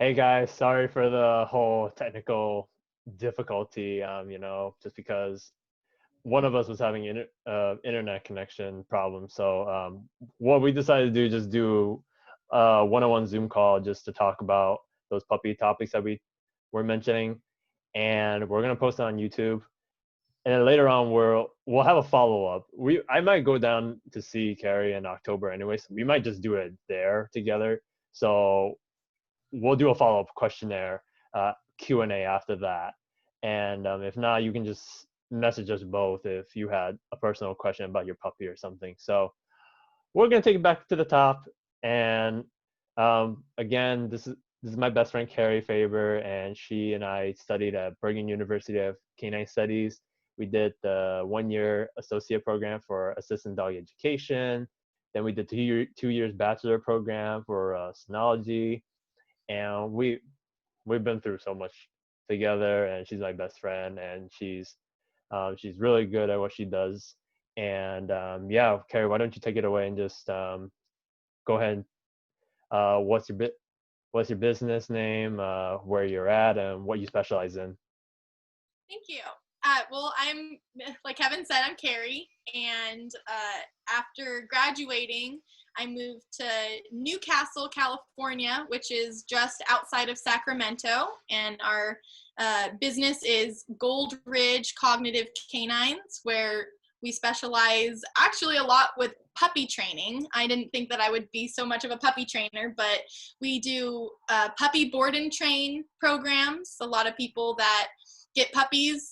Hey guys, sorry for the whole technical difficulty. Just because one of us was having internet connection problems. So what we decided to do, just do a one-on-one Zoom call just to talk about those puppy topics that we were mentioning, and we're gonna post it on YouTube. And then later on, we'll have a follow-up. I might go down to see Carrie in October anyway, so we might just do it there together. So we'll do a follow-up questionnaire, Q&A after that. And if not, you can just message us both if you had a personal question about your puppy or something. So we're gonna take it back to the top. And again, this is my best friend Carrie Faber, and she and I studied at Bergen University of Canine Studies. We did the 1-year associate program for assistant dog education. Then we did 2 years bachelor program for sonology, and we've been through so much together. And she's my best friend, and she's really good at what she does. And yeah, Carrie, why don't you take it away and just go ahead. What's your business name, where you're at, and what you specialize in? Thank you. Well, like Kevin said, I'm Carrie, and after graduating, I moved to Newcastle, California, which is just outside of Sacramento, and our business is Gold Ridge Cognitive Canines, where we specialize actually a lot with puppy training. I didn't think that I would be so much of a puppy trainer, but we do puppy board and train programs. A lot of people that get puppies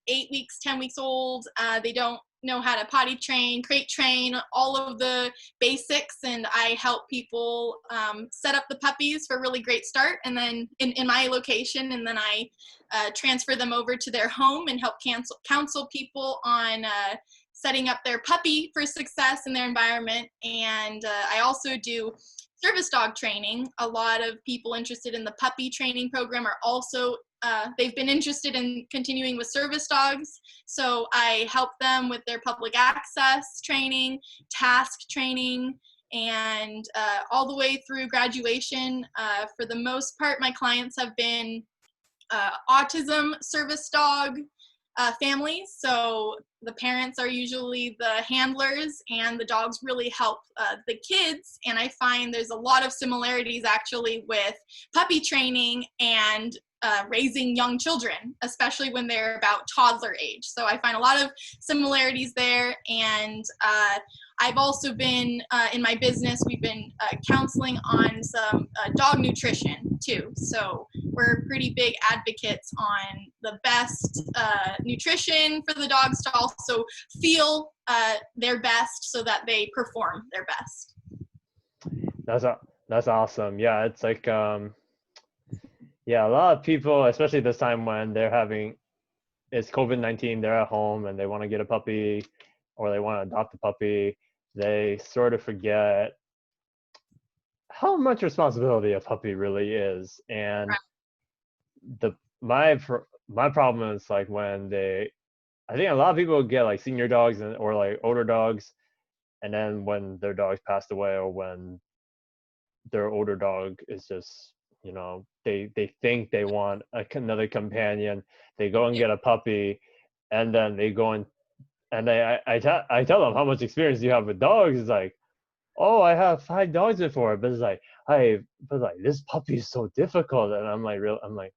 8 weeks, 10 weeks old, they don't know how to potty train, crate train, all of the basics, and I help people set up the puppies for a really great start, and then in my location, and then I transfer them over to their home and help counsel people on setting up their puppy for success in their environment. And I also do service dog training. A lot of people interested in the puppy training program are also they've been interested in continuing with service dogs, so I help them with their public access training, task training, and all the way through graduation. For the most part, my clients have been autism service dog families, so the parents are usually the handlers, and the dogs really help the kids. And I find there's a lot of similarities actually with puppy training and raising young children, especially when they're about toddler age. So I find a lot of similarities there. And I've also been, in my business, we've been counseling on some dog nutrition too. So we're pretty big advocates on the best nutrition for the dogs to also feel their best so that they perform their best. That's awesome. Yeah, it's like yeah, a lot of people, especially this time when it's COVID-19, they're at home and they want to get a puppy or they want to adopt a puppy, they sort of forget how much responsibility a puppy really is. And my problem is like when I think a lot of people get like senior dogs or like older dogs, and then when their dogs passed away or when their older dog is just, they think they want another companion, they go and get a puppy, and then they go and I tell them, how much experience do you have with dogs? It's like, oh, I have 5 dogs before, but it's like, this puppy is so difficult. And I'm like, I'm like,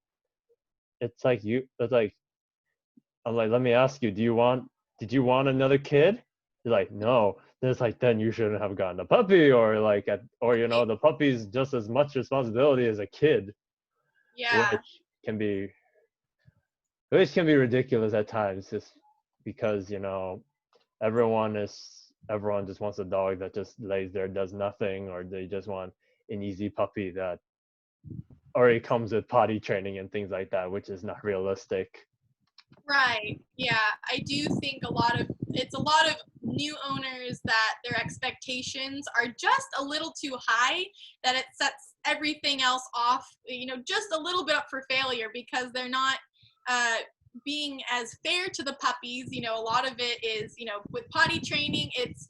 let me ask you, did you want another kid? You're like, no. Then it's like, then you shouldn't have gotten a puppy, or the puppy's just as much responsibility as a kid. Yeah. Can be which can be ridiculous at times, just because everyone just wants a dog that just lays there, does nothing, or they just want an easy puppy that already comes with potty training and things like that, which is not realistic. Right. Yeah, I do think a lot of new owners that their expectations are just a little too high, that it sets everything else off, just a little bit up for failure, because they're not being as fair to the puppies. A lot of it is, with potty training, it's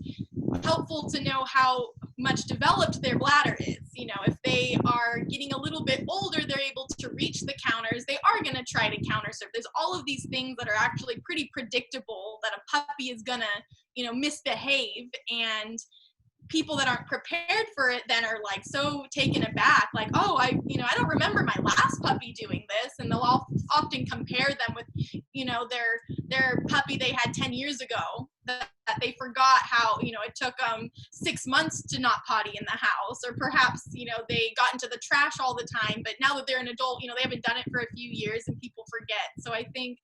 helpful to know how much developed their bladder is. You know, if they are getting a little bit older, they're able to reach the counters, they are going to try to counter serve. There's all of these things that are actually pretty predictable that a puppy is going to, you know, misbehave. And people that aren't prepared for it then are like so taken aback, like, oh, I don't remember my last puppy doing this. And they'll often compare them with, you know, their puppy they had 10 years ago that they forgot how, you know, it took 6 months to not potty in the house, or perhaps, you know, they got into the trash all the time, but now that they're an adult, you know, they haven't done it for a few years and people forget. So I think,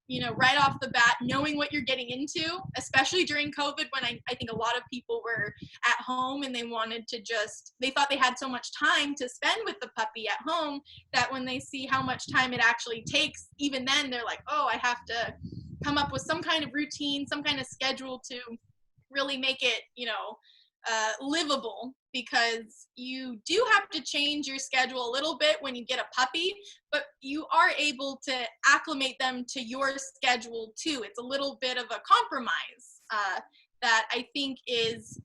you know, right off the bat, knowing what you're getting into, especially during COVID, when I think a lot of people were at home and they thought they had so much time to spend with the puppy at home, that when they see how much time it actually takes, even then they're like, oh, I have to come up with some kind of routine, some kind of schedule to really make it, you know, livable, because you do have to change your schedule a little bit when you get a puppy, but you are able to acclimate them to your schedule too. It's a little bit of a compromise that I think is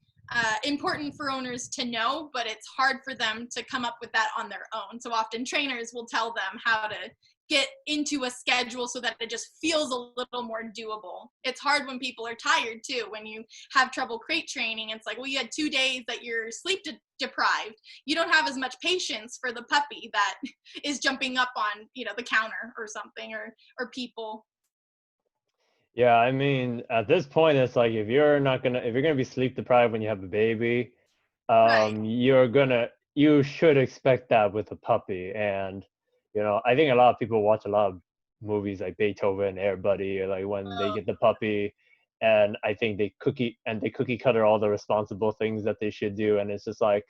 important for owners to know, but it's hard for them to come up with that on their own. So often trainers will tell them how to get into a schedule so that it just feels a little more doable. It's hard when people are tired too. When you have trouble crate training, it's like, well, you had 2 days that you're sleep deprived. You don't have as much patience for the puppy that is jumping up on, you know, the counter or something, or people. Yeah, I mean, at this point, it's like if you're gonna be sleep deprived when you have a baby, Right. you should expect that with a puppy. And you know, I think a lot of people watch a lot of movies like Beethoven, Air Buddy, or like when they Oh, get the puppy, and I think they cookie cutter all the responsible things that they should do, and it's just like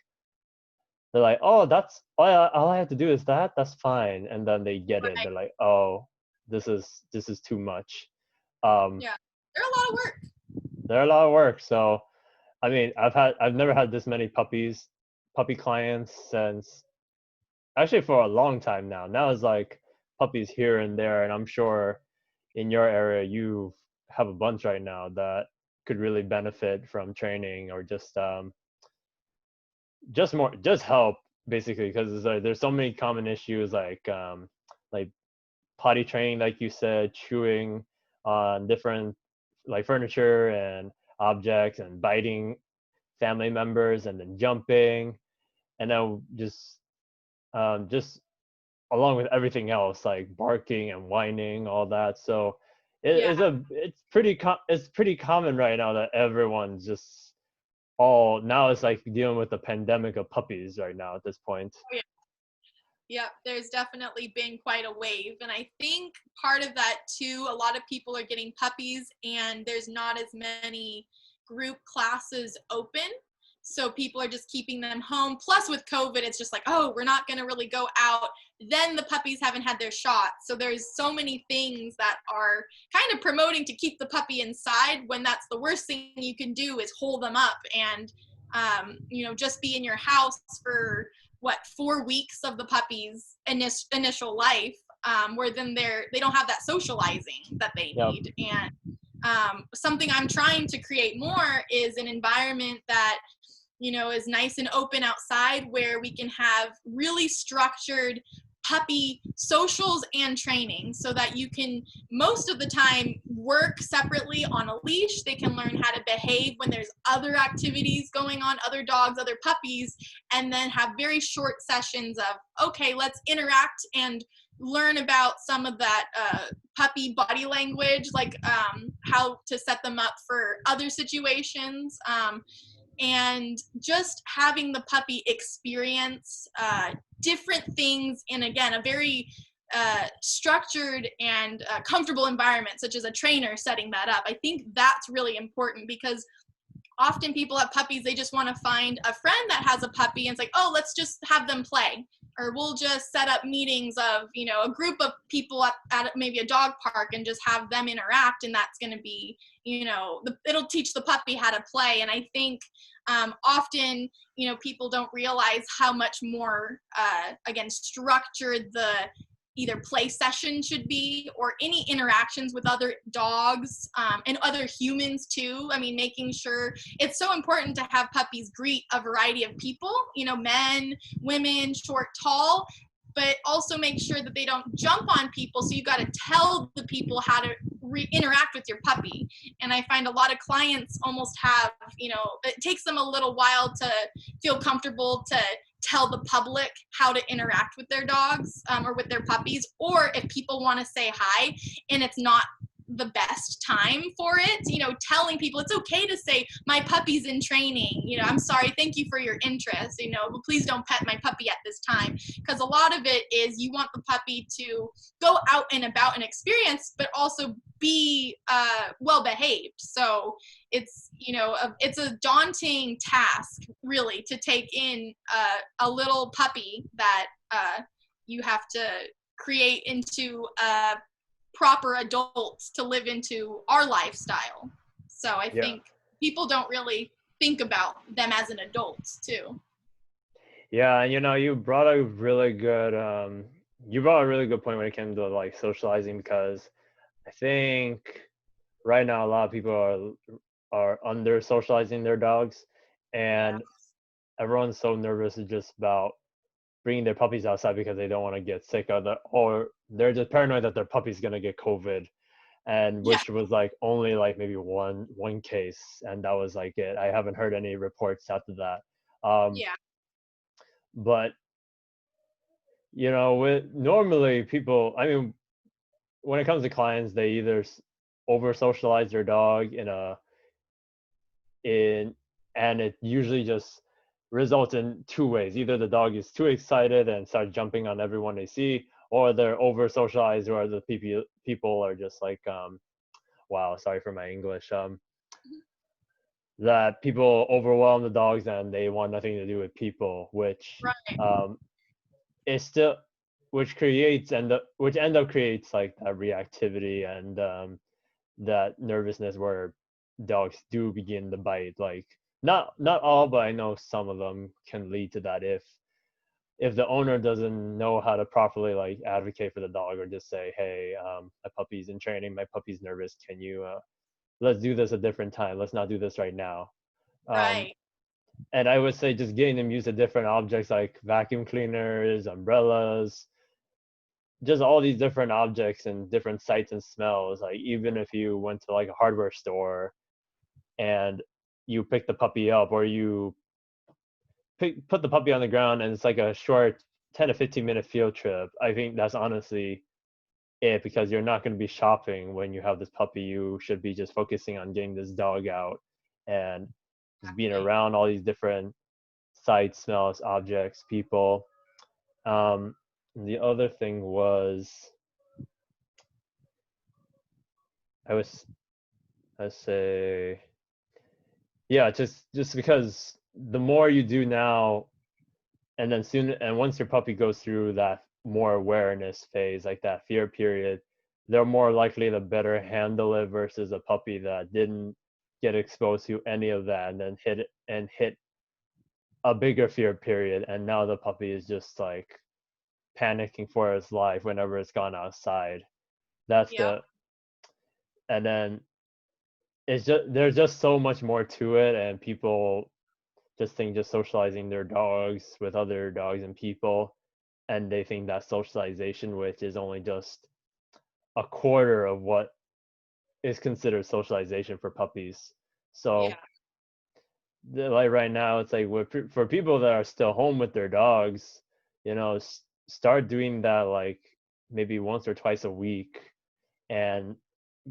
they're like, oh, that's all I have to do is that, that's fine, and then they get it, right. they're like, oh, this is too much. Um, Yeah. They're a lot of work. they're a lot of work. So I mean, I've never had this many puppy clients since actually for a long time now. Now it's like puppies here and there, and I'm sure in your area you have a bunch right now that could really benefit from training, or just help basically, because there's so many common issues like potty training, like you said, chewing on different like furniture and objects, and biting family members, and then jumping, and then just along with everything else like barking and whining, all that. So Yeah. it's pretty common right now that everyone's just all now it's like dealing with the pandemic of puppies right now at this point. Yeah, there's definitely been quite a wave. And I think part of that too, a lot of people are getting puppies and there's not as many group classes open. So people are just keeping them home. Plus with COVID, it's just like, oh, we're not going to really go out. Then the puppies haven't had their shots. So there's so many things that are kind of promoting to keep the puppy inside, when that's the worst thing you can do is hold them up and, you know, just be in your house for 4 weeks of the puppy's initial life, where then they don't have that socializing that they Yep. need. And something I'm trying to create more is an environment that, you know, is nice and open outside, where we can have really structured puppy socials and training, so that you can most of the time work separately on a leash. They can learn how to behave when there's other activities going on, other dogs, other puppies, and then have very short sessions of, okay, let's interact and learn about some of that puppy body language, like how to set them up for other situations, and just having the puppy experience different things in, again, a very structured and comfortable environment, such as a trainer setting that up. I think that's really important, because often people have puppies, they just want to find a friend that has a puppy and it's like, oh, let's just have them play, or we'll just set up meetings of, you know, a group of people at maybe a dog park and just have them interact, and that's going to be, you know, it'll teach the puppy how to play. And I think often, you know, people don't realize how much more again structured the either play session should be, or any interactions with other dogs and other humans too. I mean, making sure it's so important to have puppies greet a variety of people, you know, men, women, short, tall, but also make sure that they don't jump on people. So you got to tell the people how to interact with your puppy. And I find a lot of clients almost have, you know, it takes them a little while to feel comfortable to tell the public how to interact with their dogs or with their puppies, or if people want to say hi and it's not the best time for it, you know, telling people it's okay to say my puppy's in training, you know, I'm sorry, thank you for your interest, you know, but please don't pet my puppy at this time, because a lot of it is you want the puppy to go out and about and experience, but also be well behaved. So it's, you know, it's a daunting task really to take in a little puppy that you have to create into proper adults to live into our lifestyle. So I think people don't really think about them as an adult too. Yeah, you know, you brought a really good point when it came to like socializing, because I think right now a lot of people are under socializing their dogs, and everyone's so nervous just about bringing their puppies outside because they don't want to get sick, or they're just paranoid that their puppy's gonna get COVID, and which was like only like maybe one case, and that was like it. I haven't heard any reports after that. But you know, with normally people, I mean, when it comes to clients, they either over socialize their dog and it usually just results in two ways. Either the dog is too excited and starts jumping on everyone they see, or they're over socialized, or the people are just like, wow, sorry for my English, that people overwhelm the dogs and they want nothing to do with people, which is still, which end up creates like that reactivity and that nervousness where dogs do begin to bite. Like not all, but I know some of them can lead to that if the owner doesn't know how to properly like advocate for the dog, or just say, hey, my puppy's in training, my puppy's nervous, can you let's do this a different time, let's not do this right now. And I would say just getting them used to different objects like vacuum cleaners, umbrellas, just all these different objects and different sights and smells. Like even if you went to like a hardware store and you pick the puppy up, or you put the puppy on the ground and it's like a short 10 to 15-minute field trip, I think that's honestly it, because you're not going to be shopping when you have this puppy. You should be just focusing on getting this dog out and just being around all these different sights, smells, objects, people. The other thing was, I say, yeah, just because the more you do now, and then once your puppy goes through that more awareness phase, like that fear period, they're more likely to better handle it versus a puppy that didn't get exposed to any of that and then hit a bigger fear period, and now the puppy is just like panicking for its life whenever it's gone outside. And then it's just, there's just so much more to it, and people just think just socializing their dogs with other dogs and people, and they think that socialization, which is only just a quarter of what is considered socialization for puppies. So like right now, it's like for people that are still home with their dogs, you know, start doing that like maybe once or twice a week, and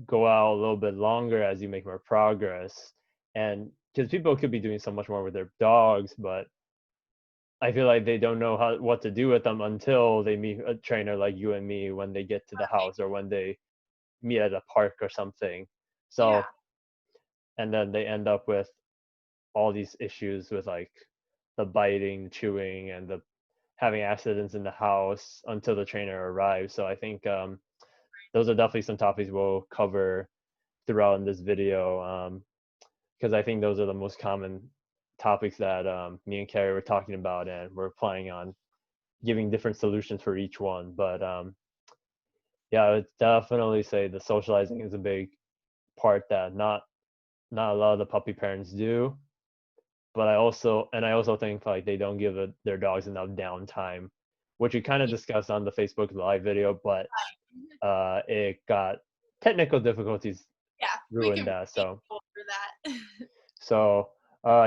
go out a little bit longer as you make more progress. And because people could be doing so much more with their dogs, but I feel like they don't know what to do with them until they meet a trainer like you and me when they get to the house, or when they meet at a park or something. So and then they end up with all these issues with like the biting, chewing, and the having accidents in the house until the trainer arrives. So I think those are definitely some topics we'll cover throughout in this video, because I think those are the most common topics that me and Carrie were talking about, and we're planning on giving different solutions for each one. But Yeah, I would definitely say the socializing is a big part that not a lot of the puppy parents do. But I also think like they don't give their dogs enough downtime, which we kind of Yeah, discussed on the Facebook Live video, but it got technical difficulties yeah, we ruined can that. relate So for that. so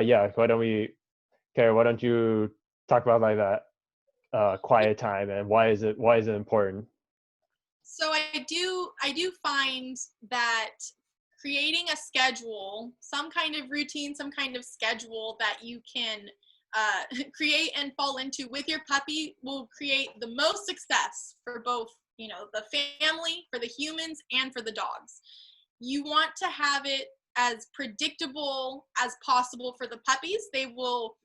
yeah, why don't you talk about like that quiet time and why is it important? So I do find that creating a schedule, some kind of routine, some kind of schedule that you can create and fall into with your puppy will create the most success for both, the family, for the humans, and for the dogs. You want to have it as predictable as possible for the puppies. They will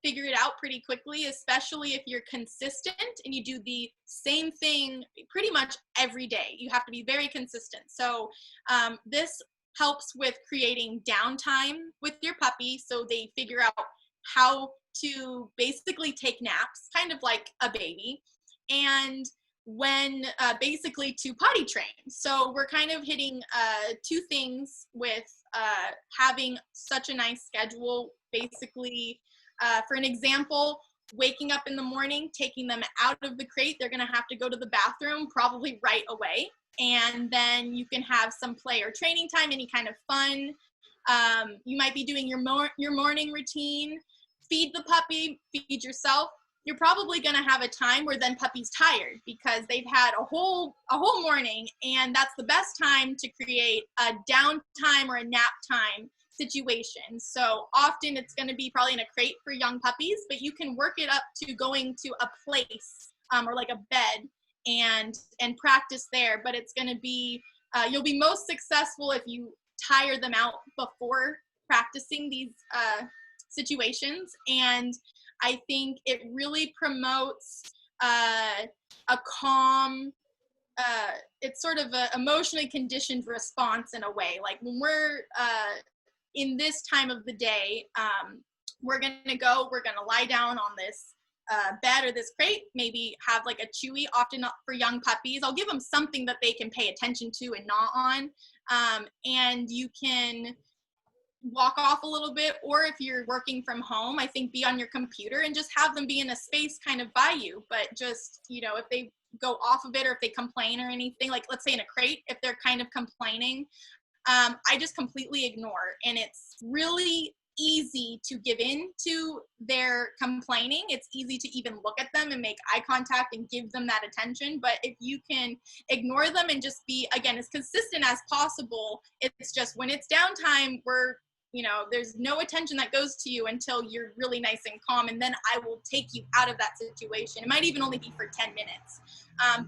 figure it out pretty quickly, especially if you're consistent and you do the same thing pretty much every day. You have to be very consistent. So this helps with creating downtime with your puppy so they figure out how to basically take naps, kind of like a baby, and when basically to potty train. So we're kind of hitting two things with having such a nice schedule. Basically, for an example, waking up in the morning, taking them out of the crate, they're going to have to go to the bathroom probably right away. And then you can have some play or training time, any kind of fun. You might be doing your morning routine, feed the puppy, feed yourself. You're probably going to have a time where then puppy's tired because they've had a whole morning, and that's the best time to create a downtime or a nap time situation. So often it's going to be probably in a crate for young puppies, but you can work it up to going to a place or like a bed and practice there. But it's going to be you'll be most successful if you tire them out before practicing these situations. And I think it really promotes a calm, it's sort of an emotionally conditioned response in a way. Like when we're in this time of the day, we're gonna lie down on this bed or this crate, maybe have like a chewy, often for young puppies. I'll give them something that they can pay attention to and gnaw on. And you can walk off a little bit, or if you're working from home, I think be on your computer and just have them be in a space kind of by you. But just, if they go off of it or if they complain or anything, like let's say in a crate, if they're kind of complaining, I just completely ignore. And it's really easy to give in to their complaining. It's easy to even look at them and make eye contact and give them that attention. But if you can ignore them and just be, again, as consistent as possible, it's just when it's downtime, there's no attention that goes to you until you're really nice and calm. And then I will take you out of that situation. It might even only be for 10 minutes.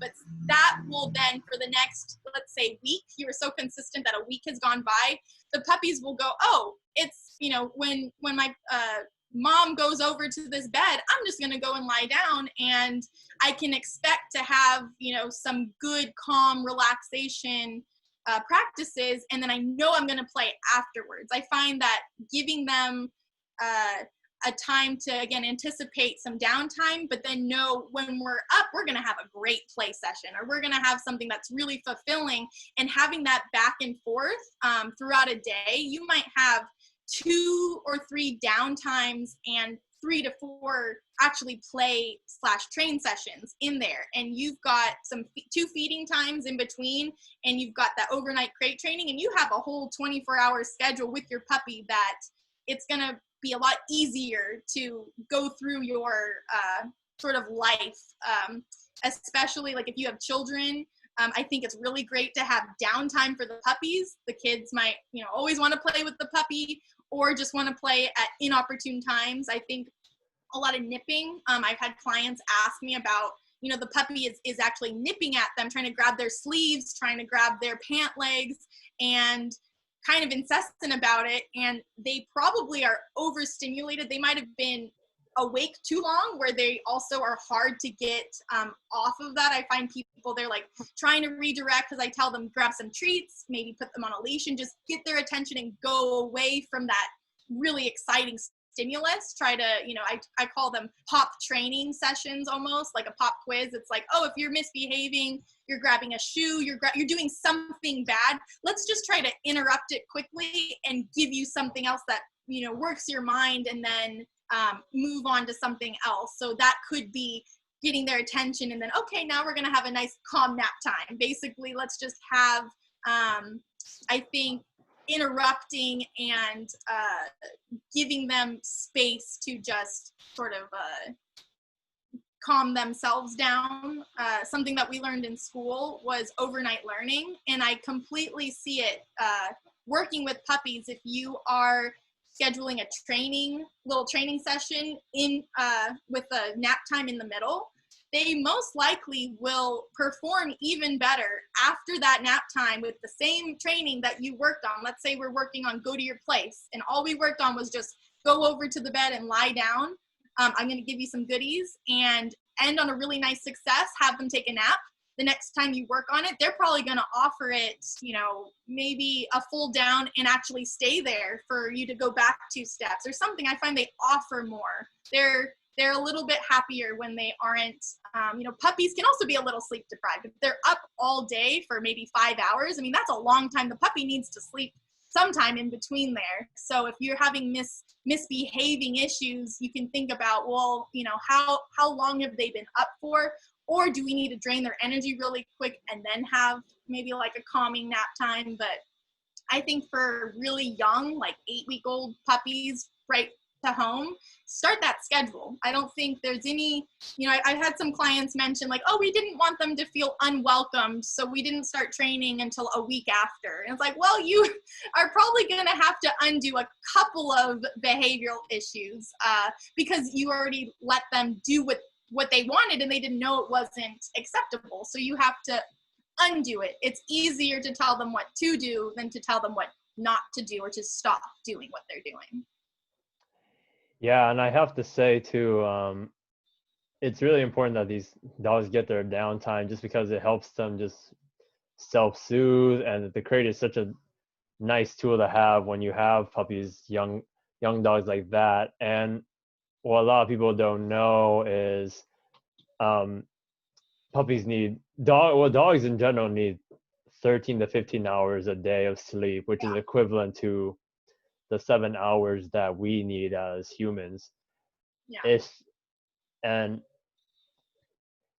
But that will then, for the next, let's say, week, you were so consistent that a week has gone by, the puppies will go, oh, it's, when my mom goes over to this bed, I'm just going to go and lie down, and I can expect to have, some good, calm relaxation practices, and then I know I'm going to play afterwards. I find that giving them a time to, again, anticipate some downtime, but then know when we're up, we're going to have a great play session, or we're going to have something that's really fulfilling. And having that back and forth throughout a day, you might have 2 or 3 downtimes and 3 to 4 actually play / train sessions in there. And you've got 2 feeding times in between, and you've got that overnight crate training, and you have a whole 24-hour schedule with your puppy that it's going to be a lot easier to go through your sort of life, especially like if you have children. I think it's really great to have downtime for the puppies. The kids might, always want to play with the puppy or just want to play at inopportune times. I think a lot of nipping. I've had clients ask me about, the puppy is actually nipping at them, trying to grab their sleeves, trying to grab their pant legs, and kind of incessant about it. And they probably are overstimulated. They might have been awake too long, where they also are hard to get off of that. I find people, they're like trying to redirect, because I tell them grab some treats, maybe put them on a leash and just get their attention and go away from that really exciting stimulus, try to, I call them pop training sessions, almost like a pop quiz. It's like, oh, if you're misbehaving, you're grabbing a shoe, you're doing something bad, let's just try to interrupt it quickly and give you something else that, works your mind, and then move on to something else. So that could be getting their attention, and then, okay, now we're going to have a nice calm nap time. Basically, let's just have, I think, interrupting and giving them space to just sort of calm themselves down. Something that we learned in school was overnight learning, and I completely see it working with puppies. If you are scheduling a little training session in with a nap time in the middle, they most likely will perform even better after that nap time with the same training that you worked on. Let's say we're working on go to your place, and all we worked on was just go over to the bed and lie down. I'm going to give you some goodies and end on a really nice success, have them take a nap. The next time you work on it, they're probably going to offer it, maybe a full down and actually stay there for you to go back 2 steps or something. I find they offer more. They're a little bit happier when they aren't, puppies can also be a little sleep deprived. If they're up all day for maybe 5 hours, that's a long time. The puppy needs to sleep sometime in between there. So if you're having misbehaving issues, you can think about, well, how long have they been up for? Or do we need to drain their energy really quick and then have maybe like a calming nap time? But I think for really young, like 8-week-old puppies, right to home, start that schedule. I don't think there's any, I've had some clients mention like, oh, we didn't want them to feel unwelcomed, so we didn't start training until a week after. And it's like, well, you are probably going to have to undo a couple of behavioral issues because you already let them do what they wanted and they didn't know it wasn't acceptable. So you have to undo it. It's easier to tell them what to do than to tell them what not to do or to stop doing what they're doing. Yeah, and I have to say too, it's really important that these dogs get their downtime, just because it helps them just self-soothe, and the crate is such a nice tool to have when you have puppies, young dogs like that. And what a lot of people don't know is dogs in general need 13 to 15 hours a day of sleep, which is equivalent to the 7 hours that we need as humans. Yeah.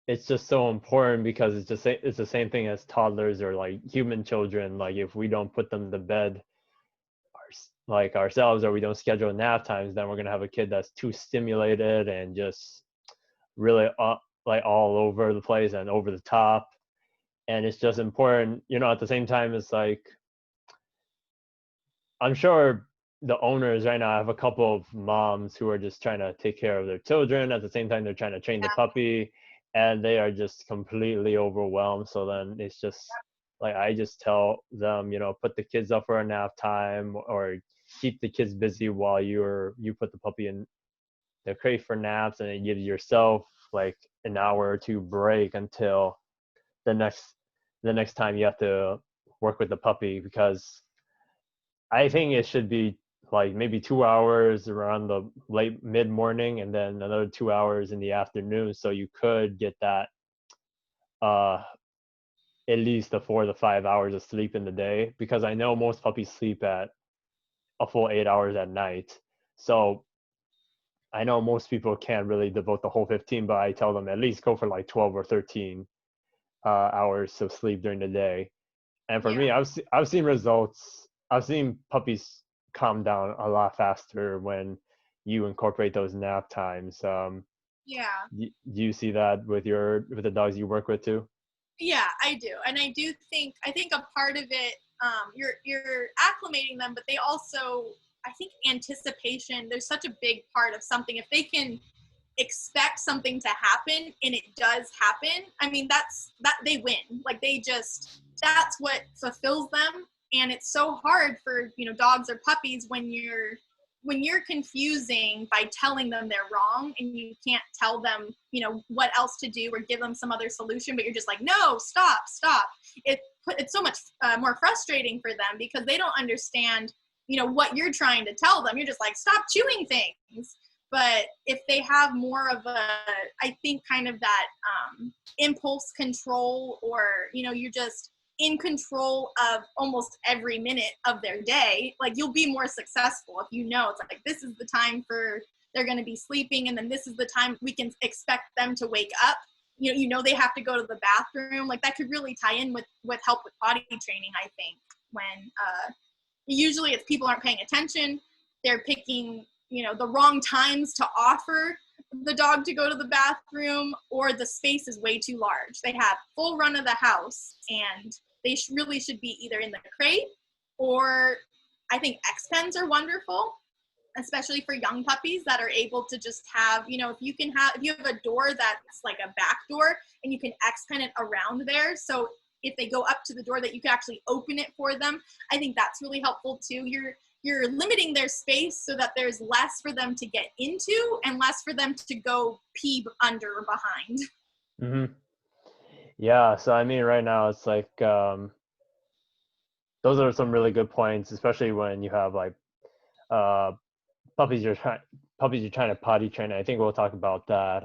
It's just so important, because it's the same thing as toddlers or like human children. Like if we don't put them to bed like ourselves, or we don't schedule nap times, then we're gonna have a kid that's too stimulated and just really like all over the place and over the top. And it's just important, at the same time, it's like, I'm sure the owners right now have a couple of moms who are just trying to take care of their children. At the same time, they're trying to train the puppy, and they are just completely overwhelmed. So then it's just like, I just tell them, put the kids up for a nap time, or keep the kids busy while you put the puppy in the crate for naps, and it gives yourself like an hour or two break until the next time you have to work with the puppy. Because I think it should be like maybe 2 hours around the late mid-morning, and then another 2 hours in the afternoon, so you could get that at least the 4 to 5 hours of sleep in the day. Because I know most puppies sleep at a full 8 hours at night, so I know most people can't really devote the whole 15, but I tell them at least go for like 12 or 13 hours of sleep during the day. And for me, I've seen results. I've seen puppies calm down a lot faster when you incorporate those nap times. Do you see that with the dogs you work with too? Yeah, I do. And I think a part of it, you're acclimating them, but they also, I think anticipation, there's such a big part of something. If they can expect something to happen and it does happen, that's they win. Like that's what fulfills them. And it's so hard for, dogs or puppies when you're confusing by telling them they're wrong, and you can't tell them, what else to do or give them some other solution, but you're just like, no, stop. It's so much more frustrating for them, because they don't understand what you're trying to tell them. You're just like, stop chewing things. But if they have more of I think kind of that impulse control, or, you're just in control of almost every minute of their day, like, you'll be more successful if it's like, this is the time they're going to be sleeping, and then this is the time we can expect them to wake up. They have to go to the bathroom. Like, that could really tie in with help with potty training, I think, when usually it's people aren't paying attention. They're picking, the wrong times to offer the dog to go to the bathroom, or the space is way too large. They have full run of the house, and they really should be either in the crate, or I think X-Pens are wonderful, especially for young puppies that are able to just have, if you have a door that's like a back door, and you can X-Pen it around there. So if they go up to the door, that you can actually open it for them. I think that's really helpful too. You're limiting their space so that there's less for them to get into and less for them to go pee under or behind. Mm-hmm. Yeah. So, I mean, right now it's like, those are some really good points, especially when you have like, puppies you're trying to potty train. I think we'll talk about that,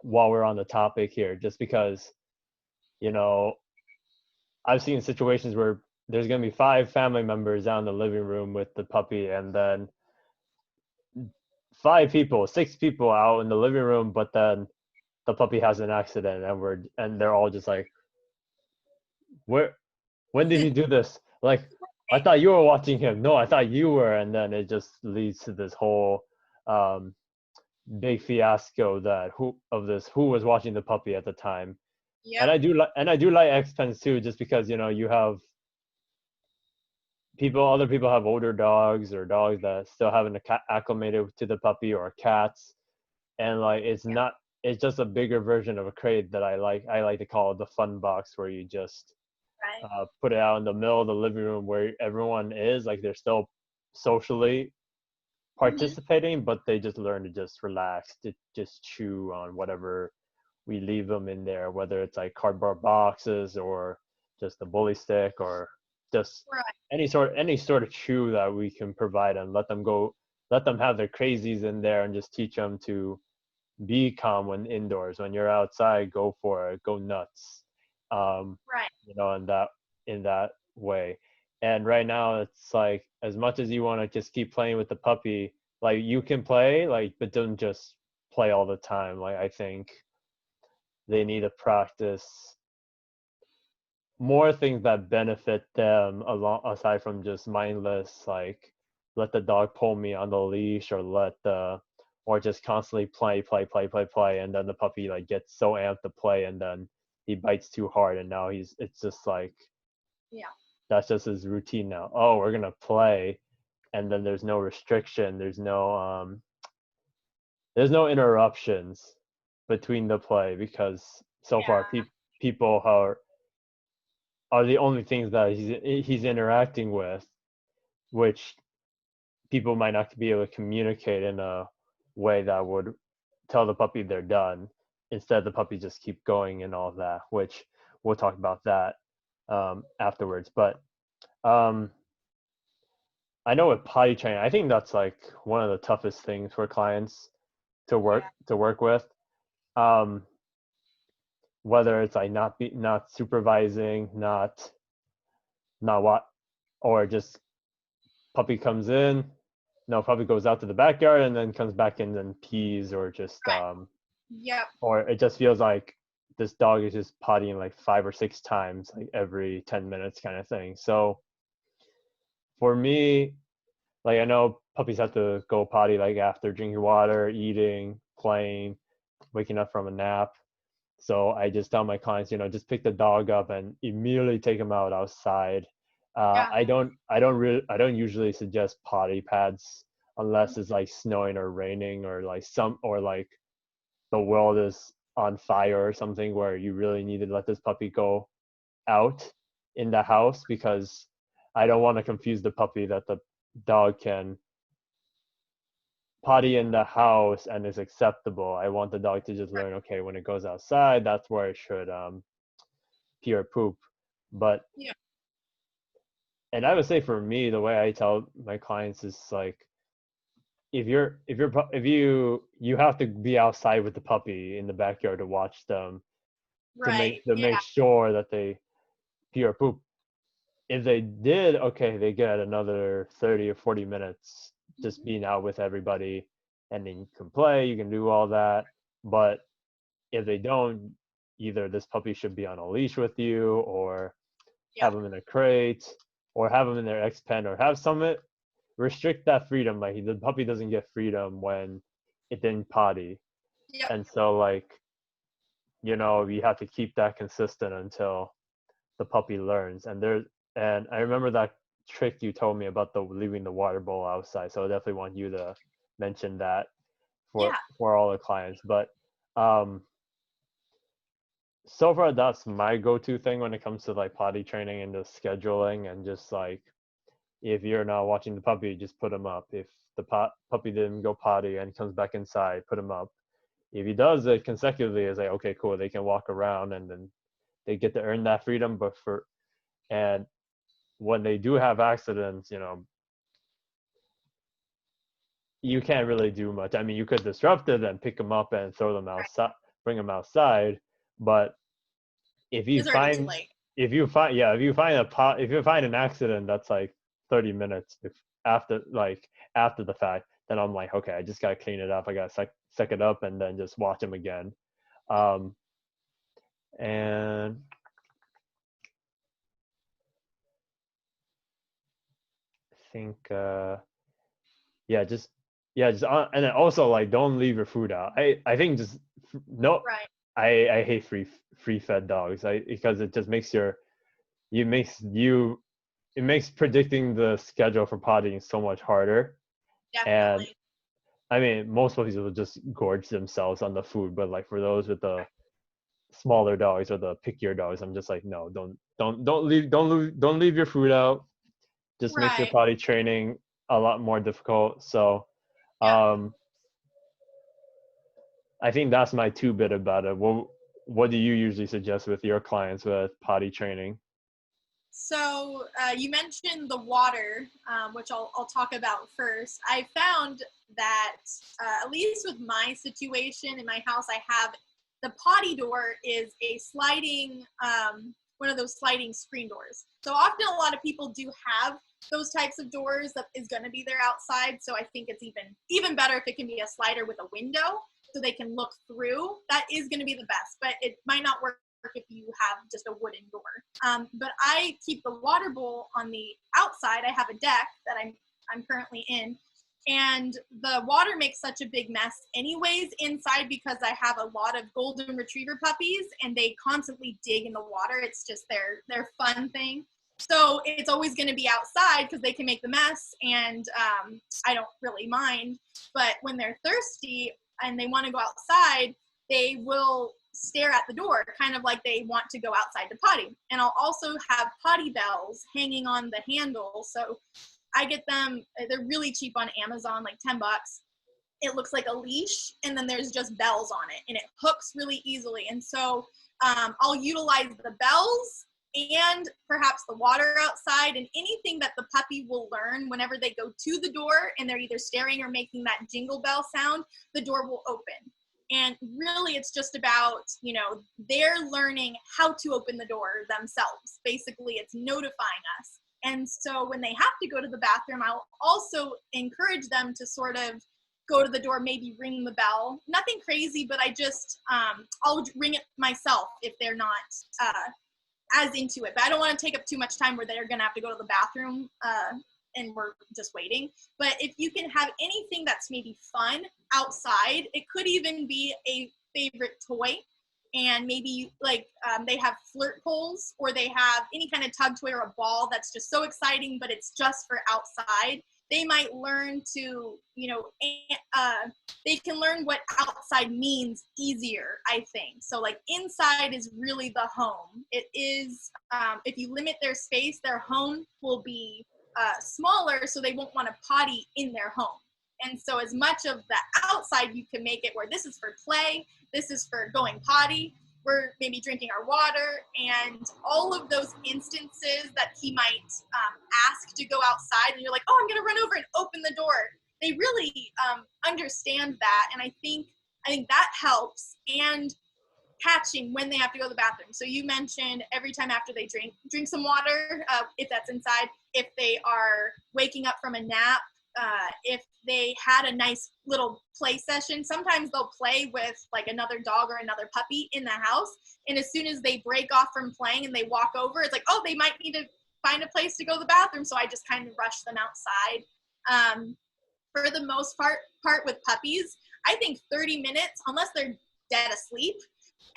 while we're on the topic here, just because, I've seen situations where there's going to be 5 family members down in the living room with the puppy, and then 6 people out in the living room, but then the puppy has an accident, and they're all just like, when did he do this? Like, I thought you were watching him. No, I thought you were. And then it just leads to this whole big fiasco who was watching the puppy at the time. Yep. And I do like X-Pens too, just because, you have other people have older dogs, or dogs that still haven't acclimated to the puppy, or cats. And like, it's just a bigger version of a crate that I like to call it the fun box, where you just put it out in the middle of the living room where everyone is, like, they're still socially participating, but they just learn to just relax, to just chew on whatever we leave them in there, whether it's like cardboard boxes, or just a bully stick, or just any sort of chew that we can provide, and let them have their crazies in there, and just teach them to be calm when indoors. When you're outside, go for it, go nuts. In that way. And right now it's like, as much as you want to just keep playing with the puppy, like, you can play, like, but don't just play all the time. Like, I think they need to practice more things that benefit them, aside from just mindless, like, let the dog pull me on the leash, or just constantly play, and then the puppy like gets so amped to play, and then he bites too hard, and now it's just like, that's just his routine now. Oh, we're gonna play, and then there's no restriction, there's no interruptions between the play, because so far people are the only things that he's interacting with, which people might not be able to communicate in a way that would tell the puppy they're done. Instead, the puppy just keep going and all of that, which we'll talk about that afterwards. But I know with potty training, I think that's like one of the toughest things for clients to work with. Whether it's like not supervising, not what, or just puppy comes in, no, puppy goes out to the backyard and then comes back in and pees, or just or it just feels like this dog is just pottying like 5 or 6 times, like every 10 minutes kind of thing. So for me, like, I know puppies have to go potty like after drinking water, eating, playing, waking up from a nap. So I just tell my clients, just pick the dog up and immediately take him outside. I don't usually suggest potty pads unless it's like snowing or raining, or like the world is on fire or something, where you really need to let this puppy go out in the house, because I don't want to confuse the puppy that the dog can potty in the house and is acceptable. I want the dog to just learn, okay, when it goes outside, that's where it should pee or poop. But and I would say for me, the way I tell my clients is like, if you have to be outside with the puppy in the backyard to watch them to Right. Yeah. make sure that they pee or poop. If they did, okay, they get another 30 or 40 minutes just Mhm. being out with everybody, and then you can play, you can do all that. But if they don't, either this puppy should be on a leash with you, or have Yep. them in a crate, or have them in their X pen, or have some restrict that freedom. Like the puppy doesn't get freedom when it didn't potty, Yep. and so like you have to keep that consistent until the puppy learns. And I remember that trick you told me about the leaving the water bowl outside. So I definitely want you to mention that Yeah. for all the clients. But um, so far that's my go-to thing when it comes to like potty training and just scheduling, and just like if you're not watching the puppy, just put him up. If the puppy didn't go potty and comes back inside, put him up. If he does it consecutively, it's like okay, cool. They can walk around, and then they get to earn that freedom. And when they do have accidents, you can't really do much. I mean, you could disrupt it and pick them up and throw them Right. outside, bring them outside. But if you It's already too find, late. if you find an accident that's like 30 minutes after the fact, then I'm like, okay, I just gotta clean it up. I gotta suck it up and then just watch them again. Um, and I think, yeah, just and then also like don't leave your food out. I think just no. Right. I hate free fed dogs. Because it just makes you makes you it makes predicting the schedule for potting so much harder. And Definitely. I mean, most puppies will just gorge themselves on the food, but like for those with the smaller dogs or the pickier dogs, I'm just like, no, don't leave your food out. Just makes your Right. potty training a lot more difficult. So Yep. um I think that's my two bit about it. What do you usually suggest with your clients with potty training? So you mentioned the water, which I'll talk about first. I found that at least with my situation in my house, I have the potty door is a sliding, one of those sliding screen doors. So often a lot of people do have those types of doors that is going to be there outside. So I think it's even better if it can be a slider with a window so they can look through. That is going to be the best, but it might not work if you have just a wooden door. But I keep the water bowl on the outside. I have a deck that I'm currently in, and the water makes such a big mess anyways inside because I have a lot of golden retriever puppies and they constantly dig in the water. It's just their fun thing. So it's always going to be outside because they can make the mess, and I don't really mind. But when they're thirsty and they want to go outside, they will stare at the door, kind of like they want to go outside to potty. And I'll also have potty bells hanging on the handle. So I get them, they're really cheap on Amazon, like $10. It looks like a leash, and then there's just bells on it, and it hooks really easily. And so I'll utilize the bells and perhaps the water outside, and anything that the puppy will learn whenever they go to the door and they're either staring or making that jingle bell sound, the door will open. And really, it's just about, they're learning how to open the door themselves. Basically, it's notifying us. And so when they have to go to the bathroom, I'll also encourage them to sort of go to the door, maybe ring the bell. Nothing crazy, but I'll ring it myself if they're not as into it. But I don't want to take up too much time where they're going to have to go to the bathroom and we're just waiting. But if you can have anything that's maybe fun outside, it could even be a favorite toy. And maybe like they have flirt poles, or they have any kind of tug toy or a ball that's just so exciting, but it's just for outside. They might learn to, they can learn what outside means easier, I think. So like inside is really the home. It is, if you limit their space, their home will be smaller, so they won't want to potty in their home. And so as much of the outside you can make it where this is for play, this is for going potty, we're maybe drinking our water, and all of those instances that he might ask to go outside, and you're like, oh, I'm going to run over and open the door. They really understand that, and I think that helps. And catching when they have to go to the bathroom. So you mentioned every time after they drink some water, if that's inside, if they are waking up from a nap, if they had a nice little play session. Sometimes they'll play with like another dog or another puppy in the house, and as soon as they break off from playing and they walk over, it's like, oh, they might need to find a place to go to the bathroom, so I just kind of rush them outside. For the most part with puppies, I think 30 minutes, unless they're dead asleep,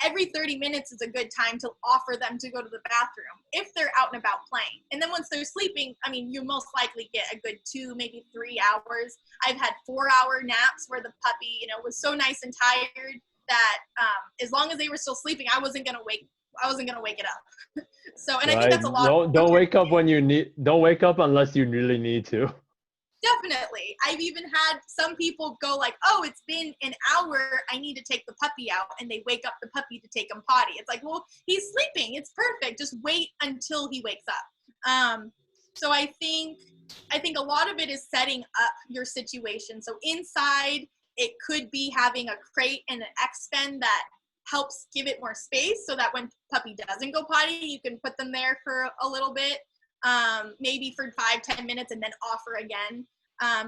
every 30 minutes is a good time to offer them to go to the bathroom if they're out and about playing. And then once they're sleeping, I mean, you most likely get a good 2, maybe 3 hours. I've had 4-hour naps where the puppy, was so nice and tired that as long as they were still sleeping, I wasn't gonna wake it up. So, and I think Right. that's a lot. Don't wake up when you need. Don't wake up unless you really need to. Definitely. I've even had some people go like, oh, it's been an hour, I need to take the puppy out, and they wake up the puppy to take him potty. It's like, well, he's sleeping, it's perfect, just wait until he wakes up. So I think a lot of it is setting up your situation. So inside, it could be having a crate and an X-Fen that helps give it more space, so that when puppy doesn't go potty, you can put them there for a little bit. Maybe for 5-10 minutes and then offer again.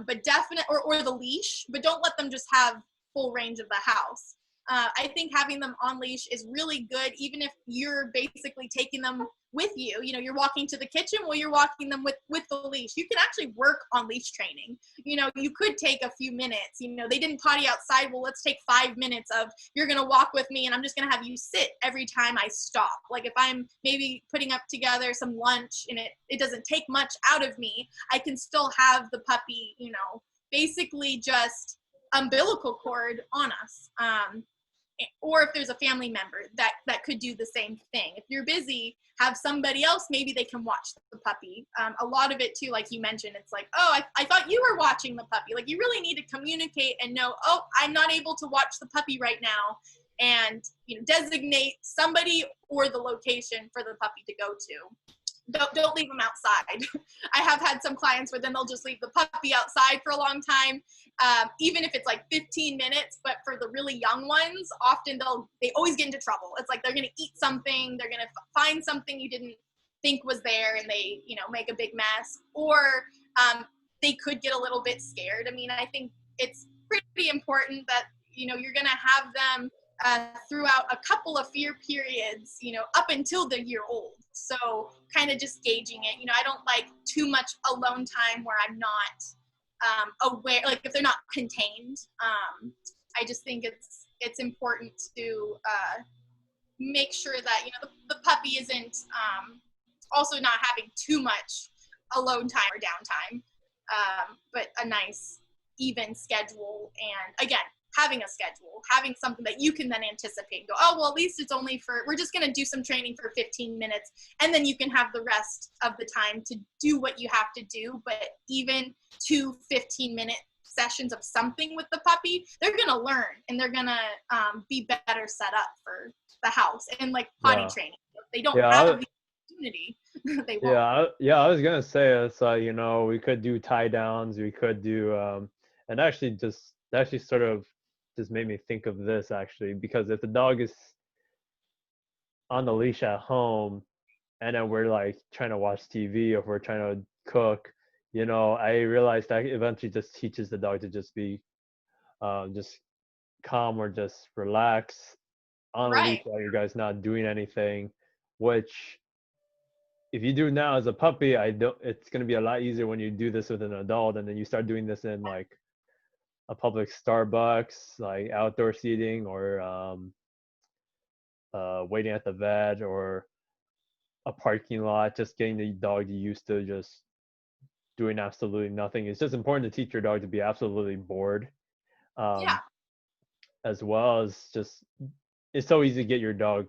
But definitely, or the leash, but don't let them just have full range of the house. I think having them on leash is really good, even if you're basically taking them with you. You're walking to the kitchen, well, you're walking them with the leash. You can actually work on leash training. You could take a few minutes. They didn't potty outside, well, let's take 5 minutes of, you're going to walk with me and I'm just going to have you sit every time I stop. Like if I'm maybe putting up together some lunch and it doesn't take much out of me, I can still have the puppy, basically just umbilical cord on us. Or if there's a family member that could do the same thing. If you're busy, have somebody else, maybe they can watch the puppy. A lot of it too, like you mentioned, it's like, oh, I thought you were watching the puppy. Like you really need to communicate and know, oh, I'm not able to watch the puppy right now, and designate somebody or the location for the puppy to go to. Don't leave them outside. I have had some clients where then they'll just leave the puppy outside for a long time, even if it's like 15 minutes. But for the really young ones, often they always get into trouble. It's like they're going to eat something, they're going to find something you didn't think was there, and they make a big mess, or they could get a little bit scared. I mean, I think it's pretty important that you're going to have them throughout a couple of fear periods, up until they're year old. So kind of just gauging it. I don't like too much alone time where I'm not aware, like if they're not contained. I just think it's important to make sure that the puppy isn't also not having too much alone time or downtime, but a nice even schedule. And again, having a schedule, having something that you can then anticipate and go, oh, well, at least it's only we're just going to do some training for 15 minutes. And then you can have the rest of the time to do what you have to do. But even 2 15-minute sessions of something with the puppy, they're going to learn, and they're going to be better set up for the house and like potty training. If they don't have the opportunity, they won't. Yeah, I was going to say, it's we could do tie downs, we could do, and actually sort of just made me think of this actually, because if the dog is on the leash at home and then we're like trying to watch TV, or if we're trying to cook, I realized that eventually just teaches the dog to just be just calm or just relax on a leash while you guys not doing anything, which if you do now as a puppy, it's going to be a lot easier when you do this with an adult, and then you start doing this in like a public Starbucks, like outdoor seating, or waiting at the vet, or a parking lot, just getting the dog used to just doing absolutely nothing. It's just important to teach your dog to be absolutely bored, as well as just, it's so easy to get your dog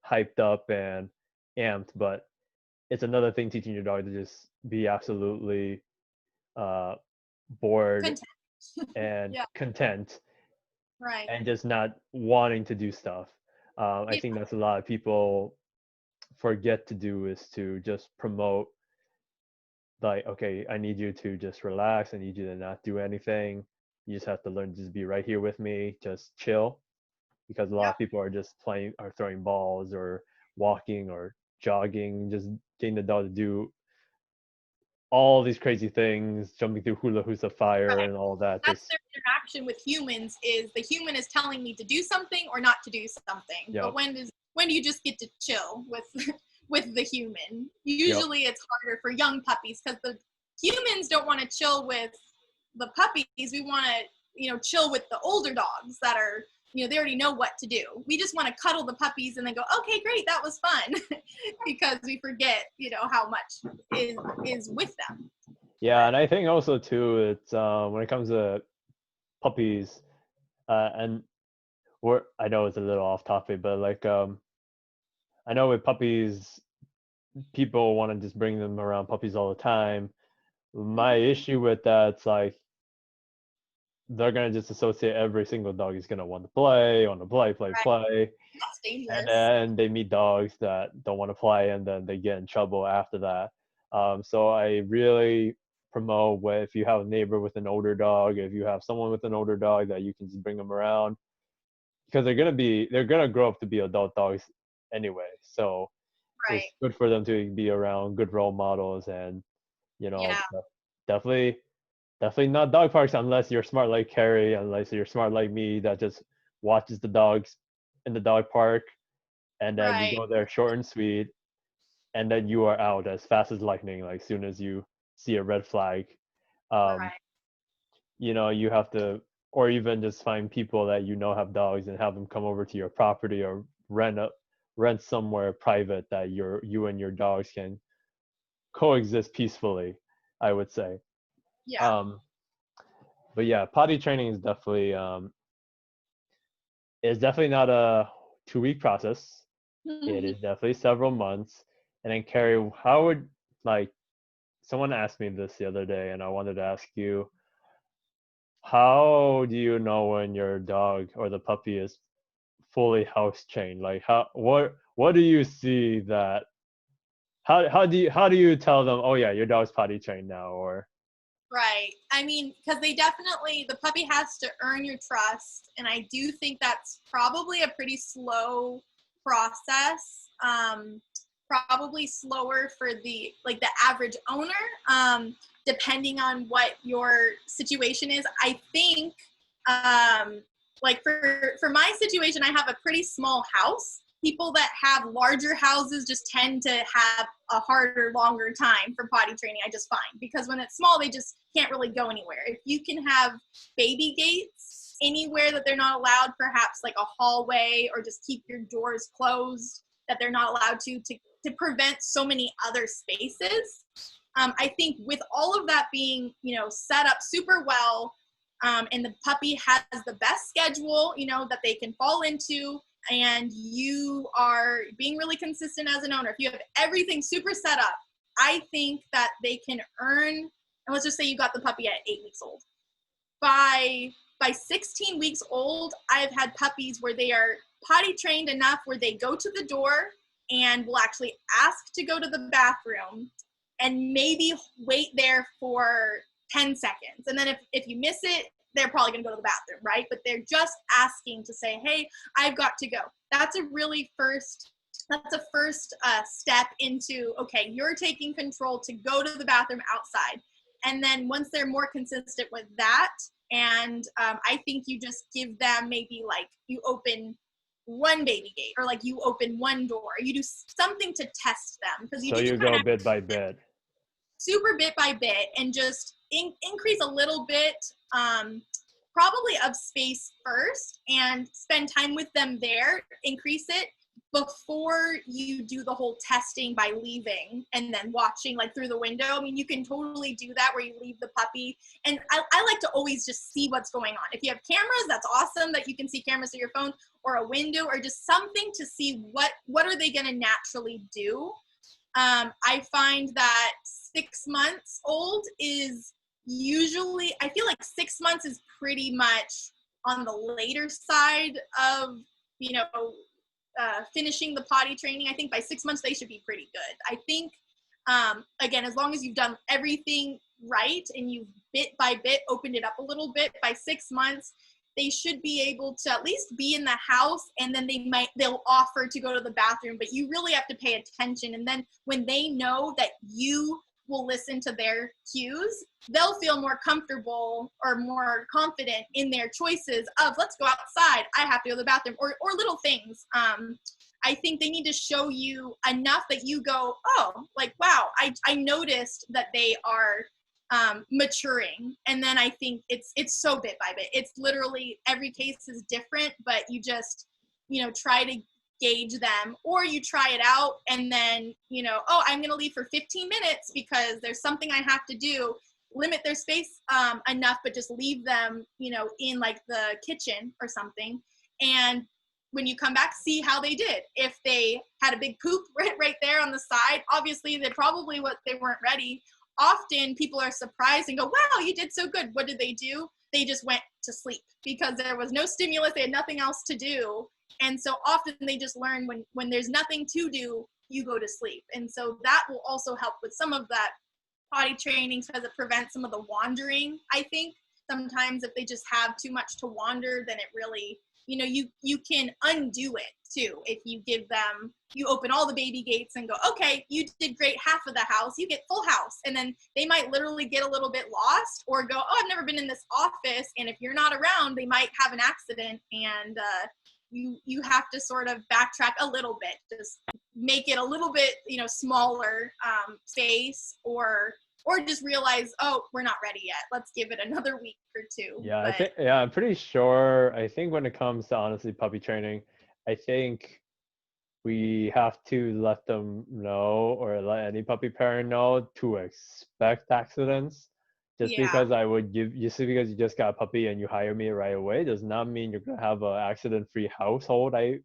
hyped up and amped, but it's another thing teaching your dog to just be absolutely bored Content. and content, Right. and just not wanting to do stuff. I think that's a lot of people forget to do, is to just promote, like, okay, I need you to just relax. I need you to not do anything. You just have to learn to just be right here with me, just chill. Because a lot Yep. of people are just playing or throwing balls or walking or jogging, just getting the dog to do all these crazy things, jumping through hula hoops of fire Right. and all that. That's Just their interaction with humans, is the human is telling me to do something or not to do something. But yep, when do you just get to chill with with the human? yep, Usually it's harder for young puppies because the humans don't want to chill with the puppies. We want to, chill with the older dogs that are, they already know what to do. We just want to cuddle the puppies and then go, okay, great, that was fun, because we forget, how much is with them. yeah. And I think also too, it's when it comes to puppies, and I know it's a little off topic, but like I know with puppies, people want to just bring them around puppies all the time. My Mhm. issue with that's like they're gonna just associate every single dog is gonna want to play, play, Right. play, That's and dangerous. then they meet dogs that don't want to play, and then they get in trouble after that. So I really promote, if you have a neighbor with an older dog, if you have someone with an older dog, that you can just bring them around, because they're gonna grow up to be adult dogs anyway. So Right. it's good for them to be around good role models, and you know, Yeah. definitely definitely not dog parks unless you're smart like Carrie, unless you're smart like me that just watches the dogs in the dog park, and then you Right. go there short and sweet, and then you are out as fast as lightning, like soon as you see a red flag. Um, Right. you have to, or even just find people that have dogs and have them come over to your property, or rent somewhere private that you and your dogs can coexist peacefully, I would say. Yeah. Um, but yeah, potty training is definitely not a 2 week process. It is definitely several months. And then Carrie, how would, like, someone asked me this the other day, and I wanted to ask you, how do you know when your dog or the puppy is fully house trained? Like, what do you see that, how do you tell them, oh yeah, your dog's potty trained now? Or Right. I mean, because the puppy has to earn your trust. And I do think that's probably a pretty slow process. Probably slower for the average owner, depending on what your situation is. I think, like for my situation, I have a pretty small house. People that have larger houses just tend to have a harder, longer time for potty training, I just find, because when it's small, they just can't really go anywhere. If you can have baby gates anywhere that they're not allowed, perhaps like a hallway, or just keep your doors closed that they're not allowed to prevent so many other spaces. I think with all of that being, set up super well, and the puppy has the best schedule, that they can fall into, and you are being really consistent as an owner, if you have everything super set up, I think that they can earn, and let's just say you got the puppy at 8 weeks old. By 16 weeks old, I've had puppies where they are potty trained enough where they go to the door and will actually ask to go to the bathroom and maybe wait there for 10 seconds. And then if you miss it, they're probably going to go to the bathroom, right? But they're just asking to say, hey, I've got to go. That's a first step into, okay, you're taking control to go to the bathroom outside. And then once they're more consistent with that, and I think you just give them, maybe like you open one baby gate, or like you open one door, you do something to test them, because you so do you kind go of bit by bit. super bit by bit, and just increase a little bit, probably of space first, and spend time with them there, increase it before you do the whole testing by leaving and then watching like through the window. I mean, you can totally do that where you leave the puppy. And I like to always just see what's going on. If you have cameras, that's awesome that you can see cameras through your phone, or a window, or just something to see what are they going to naturally do. I find that 6 months old is usually, I feel like 6 months is pretty much on the later side of, you know, finishing the potty training. I think by 6 months they should be pretty good. I think again, as long as you've done everything right and you've bit by bit opened it up a little bit, by 6 months they should be able to at least be in the house, and then they'll offer to go to the bathroom, but you really have to pay attention. And then when they know that you will listen to their cues, they'll feel more comfortable or more confident in their choices of, let's go outside, I have to go to the bathroom, or little things. I think they need to show you enough that you go, oh, like, wow, I noticed that they are maturing. And then I think it's so bit by bit. It's literally every case is different, but you just, try to gauge them, or you try it out and then, oh, I'm going to leave for 15 minutes because there's something I have to do. Limit their space enough, but just leave them, in like the kitchen or something. And when you come back, see how they did. If they had a big poop right there on the side, obviously they weren't ready. Often people are surprised and go, wow, you did so good. What did they do? They just went to sleep because there was no stimulus. They had nothing else to do. And so often they just learn when there's nothing to do, you go to sleep. And so that will also help with some of that potty training because it prevents some of the wandering. I think sometimes if they just have too much to wander, then it really, you can undo it too. If you open all the baby gates and go, okay, you did great half of the house, you get full house. And then they might literally get a little bit lost or go, oh, I've never been in this office. And if you're not around, they might have an accident, and you have to sort of backtrack a little bit, just make it a little bit, smaller space, or just realize, oh, we're not ready yet. Let's give it another week or two. Yeah, I'm pretty sure. I think when it comes to honestly puppy training, I think we have to let them know, or let any puppy parent know, to expect accidents. Just because because you just got a puppy and you hire me right away does not mean you're gonna have an accident-free household. I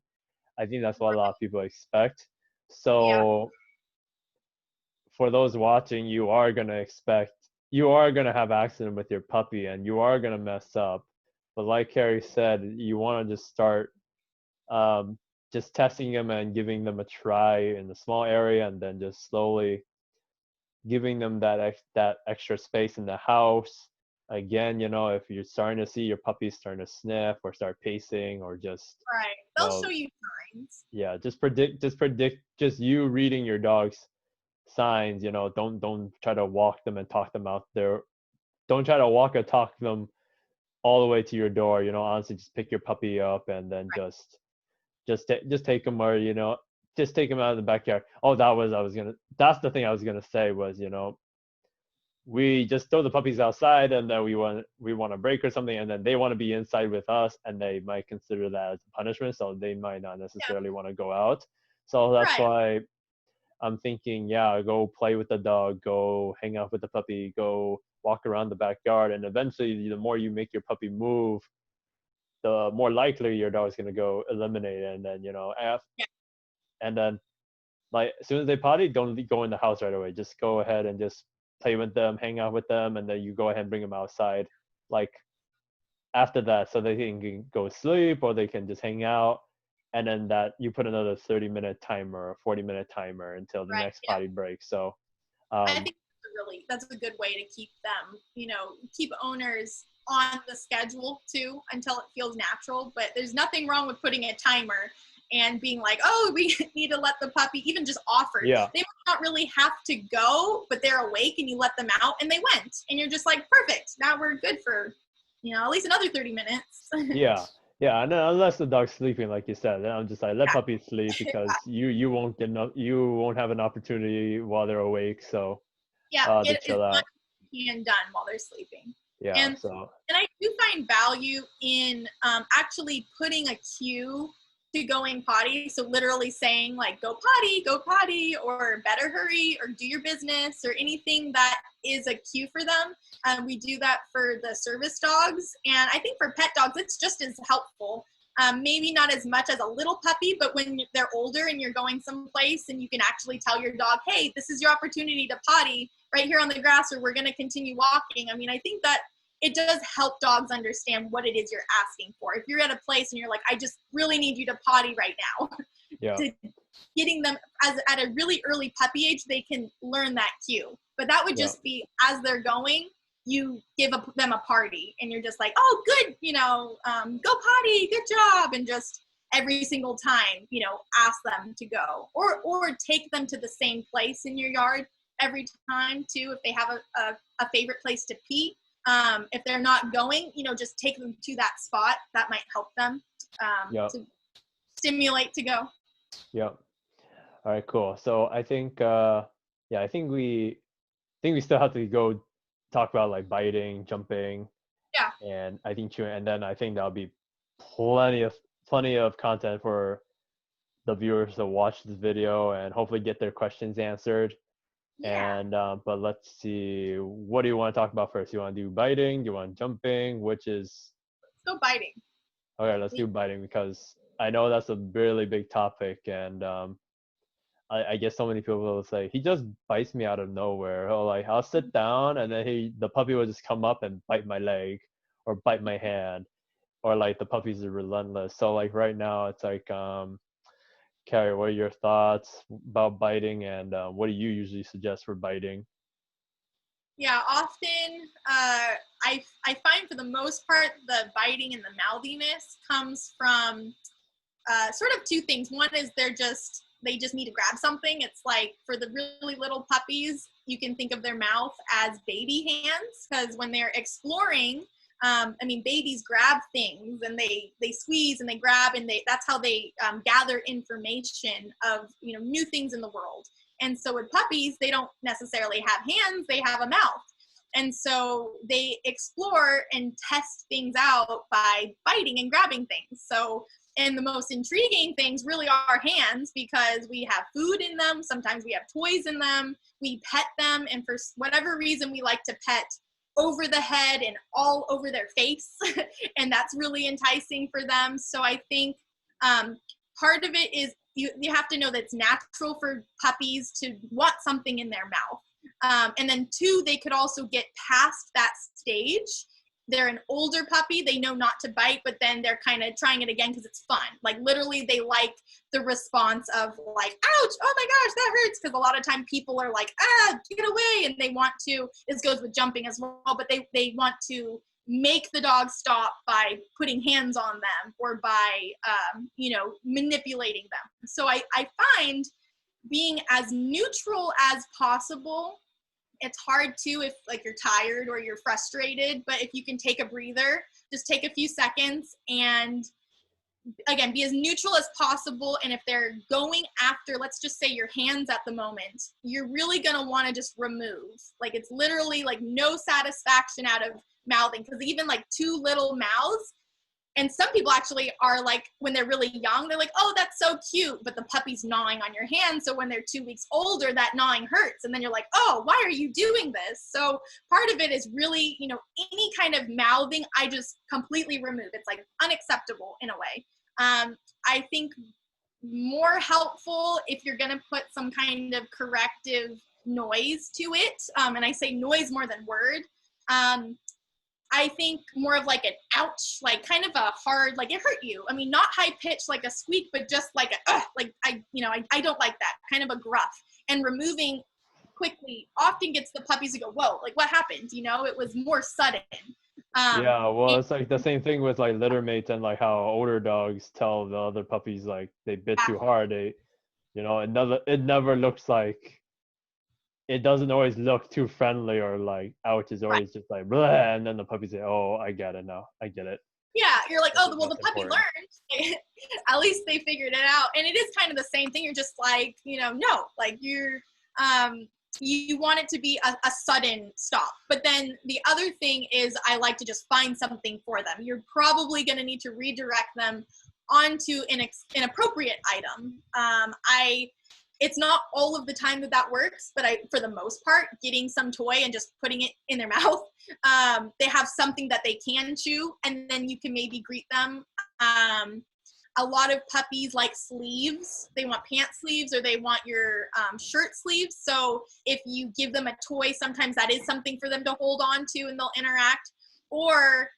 think that's what a lot of people expect. So for those watching, you are gonna have accident with your puppy and you are gonna mess up. But like Carrie said, you want to just start just testing them and giving them a try in a small area, and then just slowly giving them that extra space in the house. Again, if you're starting to see your puppy starting to sniff or start pacing, or just they'll show you signs. Yeah, just predict just you reading your dog's signs. Don't try to walk them and talk them out there. Don't try to walk or talk them all the way to your door. Honestly, just pick your puppy up and then just take them, or just take them out of the backyard. Oh, that's the thing I was gonna say was, we just throw the puppies outside, and then we want a break or something, and then they want to be inside with us, and they might consider that as a punishment, so they might not necessarily want to go out. So that's why I'm thinking, go play with the dog, go hang out with the puppy, go walk around the backyard, and eventually the more you make your puppy move, the more likely your dog's going to go eliminate it. And then, and then, like, as soon as they potty, don't go in the house right away. Just go ahead and just play with them, hang out with them, and then you go ahead and bring them outside, like, after that, so they can go sleep or they can just hang out. And then that you put another 30-minute timer or 40-minute timer until the next potty break. So I think that's a good way to keep them, keep owners on the schedule too, until it feels natural. But there's nothing wrong with putting a timer and being like, oh, we need to let the puppy, even just offer. They might not really have to go, but they're awake and you let them out and they went. And you're just like, perfect. Now we're good for, at least another 30 minutes. Yeah, and unless the dog's sleeping, like you said, then I'm just like, let puppies sleep, because you won't have an opportunity while they're awake. So get it done while they're sleeping. And I do find value in actually putting a cue to going potty. So literally saying like, go potty, or better hurry, or do your business, or anything that is a cue for them. We do that for the service dogs. And I think for pet dogs, it's just as helpful. Maybe not as much as a little puppy, but when they're older and you're going someplace and you can actually tell your dog, hey, this is your opportunity to potty right here on the grass, or we're going to continue walking. I mean, I think that it does help dogs understand what it is you're asking for. If you're at a place and you're like, I just really need you to potty right now, Yeah. to getting them at a really early puppy age, they can learn that cue. But that would Yeah. just be as they're going, you give them a party and you're just like, oh, good, go potty, good job. And just every single time, ask them to go or take them to the same place in your yard every time too. If they have a favorite place to pee, if they're not going, just take them to that spot. That might help them to stimulate to go. Yeah. All right, cool. So I think, I think we still have to go talk about like biting, jumping, Yeah. and I think chewing, and then I think that'll be plenty of content for the viewers to watch this video and hopefully get their questions answered. Yeah. And but let's see, what do you want to talk about first? You want to do biting? Do you want jumping? Which is Let's go biting. okay? Let's do biting because I know that's a really big topic, and I guess so many people will say he just bites me out of nowhere. Or like I'll sit down and then the puppy will just come up and bite my leg or bite my hand, or like the puppies are relentless. So like right now it's like Carrie, what are your thoughts about biting, and what do you usually suggest for biting? Yeah, often I find for the most part the biting and the mouthiness comes from sort of two things. One is they just need to grab something. It's like for the really little puppies, you can think of their mouth as baby hands because when they're exploring, babies grab things and they squeeze and they grab and that's how they gather information of new things in the world. And so with puppies, they don't necessarily have hands; they have a mouth. And so they explore and test things out by biting and grabbing things. And the most intriguing things really are hands because we have food in them. Sometimes we have toys in them. We pet them. And for whatever reason, we like to pet over the head and all over their face. And that's really enticing for them. So I think part of it is you have to know that it's natural for puppies to want something in their mouth. And then two, they could also get past that stage. They're an older puppy. They know not to bite, but then they're kind of trying it again because it's fun. Like literally they like the response of like, ouch, oh my gosh, that hurts. Because a lot of time people are like, get away. And they want to, this goes with jumping as well, but they want to make the dog stop by putting hands on them or by, manipulating them. So I find being as neutral as possible. It's hard too if like you're tired or you're frustrated, but if you can take a breather, just take a few seconds and again, be as neutral as possible. And if they're going after, let's just say your hands at the moment, you're really going to want to just remove. Like it's literally like no satisfaction out of mouthing because even like two little mouths. And some people actually are like, when they're really young, they're like, oh, that's so cute. But the puppy's gnawing on your hand. So when they're 2 weeks older, that gnawing hurts. And then you're like, oh, why are you doing this? So part of it is really, any kind of mouthing, I just completely remove. It's like unacceptable in a way. I think more helpful if you're going to put some kind of corrective noise to it. And I say noise more than word. I think more of like an ouch, like kind of a hard, like it hurt you. I mean, not high pitch like a squeak, but just like like I don't like that, kind of a gruff. And removing quickly often gets the puppies to go, whoa, like what happened? It was more sudden. Yeah, well, it's like the same thing with like litter mates and like how older dogs tell the other puppies like they bit too hard. It never looks like. It doesn't always look too friendly or like ouch. Is always just like bleh, and then the puppy say, "Oh, I get it now. I get it." Yeah, you're like, oh, well, the That's puppy important. learned. At least they figured it out, and it is kind of the same thing. You're just like, no, like you want it to be a sudden stop. But then the other thing is, I like to just find something for them. You're probably going to need to redirect them onto an appropriate item. It's not all of the time that works, but for the most part, getting some toy and just putting it in their mouth, they have something that they can chew, and then you can maybe greet them. A lot of puppies like sleeves. They want pant sleeves or they want your shirt sleeves. So if you give them a toy, sometimes that is something for them to hold on to and they'll interact. Or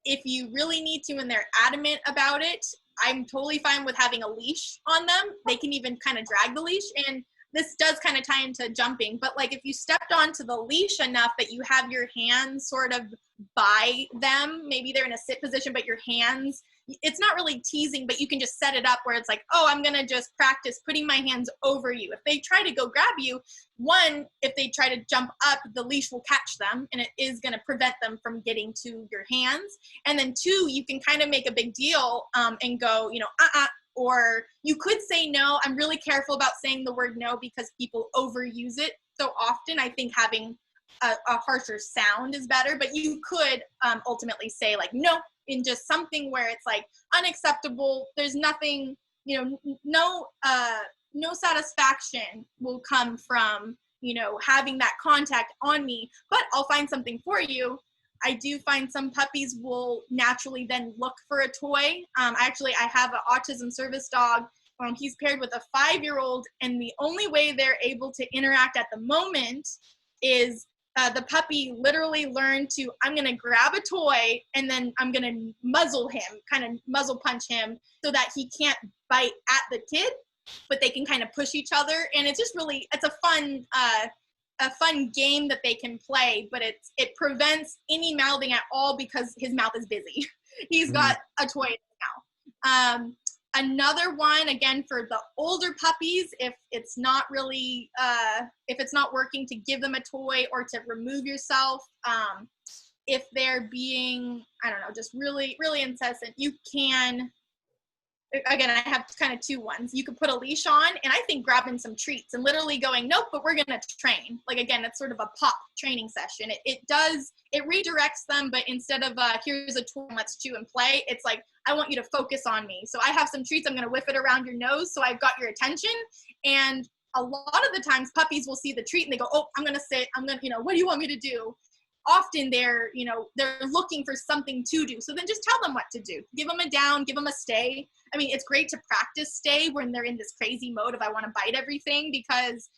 if you really need to and they're adamant about it, I'm totally fine with having a leash on them. They can even kind of drag the leash. And this does kind of tie into jumping, but like if you stepped onto the leash enough that you have your hands sort of by them, maybe they're in a sit position, but your hands, it's not really teasing, but you can just set it up where it's like, oh, I'm going to just practice putting my hands over you. If they try to go grab you, one, if they try to jump up, the leash will catch them and it is going to prevent them from getting to your hands. And then two, you can kind of make a big deal and go, you know, or you could say no. I'm really careful about saying the word no because people overuse it so often. I think having a harsher sound is better, but you could ultimately say like no in just something where it's like unacceptable. There's nothing, you know, no satisfaction will come from, you know, having that contact on me, but I'll find something for you. I do find some puppies will naturally then look for a toy. I have an autism service dog. He's paired with a 5-year-old, and the only way they're able to interact at the moment is the puppy literally learned to, I'm going to grab a toy and then I'm going to muzzle him, kind of muzzle punch him so that he can't bite at the kid, but they can kind of push each other. And it's just really, it's a fun game that they can play, but it prevents any mouthing at all because his mouth is busy. He's got a toy now. Another one, again, for the older puppies, if it's not really, if it's not working, to give them a toy or to remove yourself. If they're being, I don't know, just really, really incessant, you can, again, I have kind of two ones. You could put a leash on and I think grabbing some treats and literally going, nope, but we're going to train. Like, again, it's sort of a pop training session. It redirects them, but instead of here's a toy, let's chew and play, it's like, I want you to focus on me. So I have some treats. I'm going to whip it around your nose. So I've got your attention. And a lot of the times puppies will see the treat and they go, oh, I'm going to sit. I'm going to, what do you want me to do? Often they're looking for something to do. So then just tell them what to do. Give them a down, give them a stay. I mean, it's great to practice stay when they're in this crazy mode of I want to bite everything, because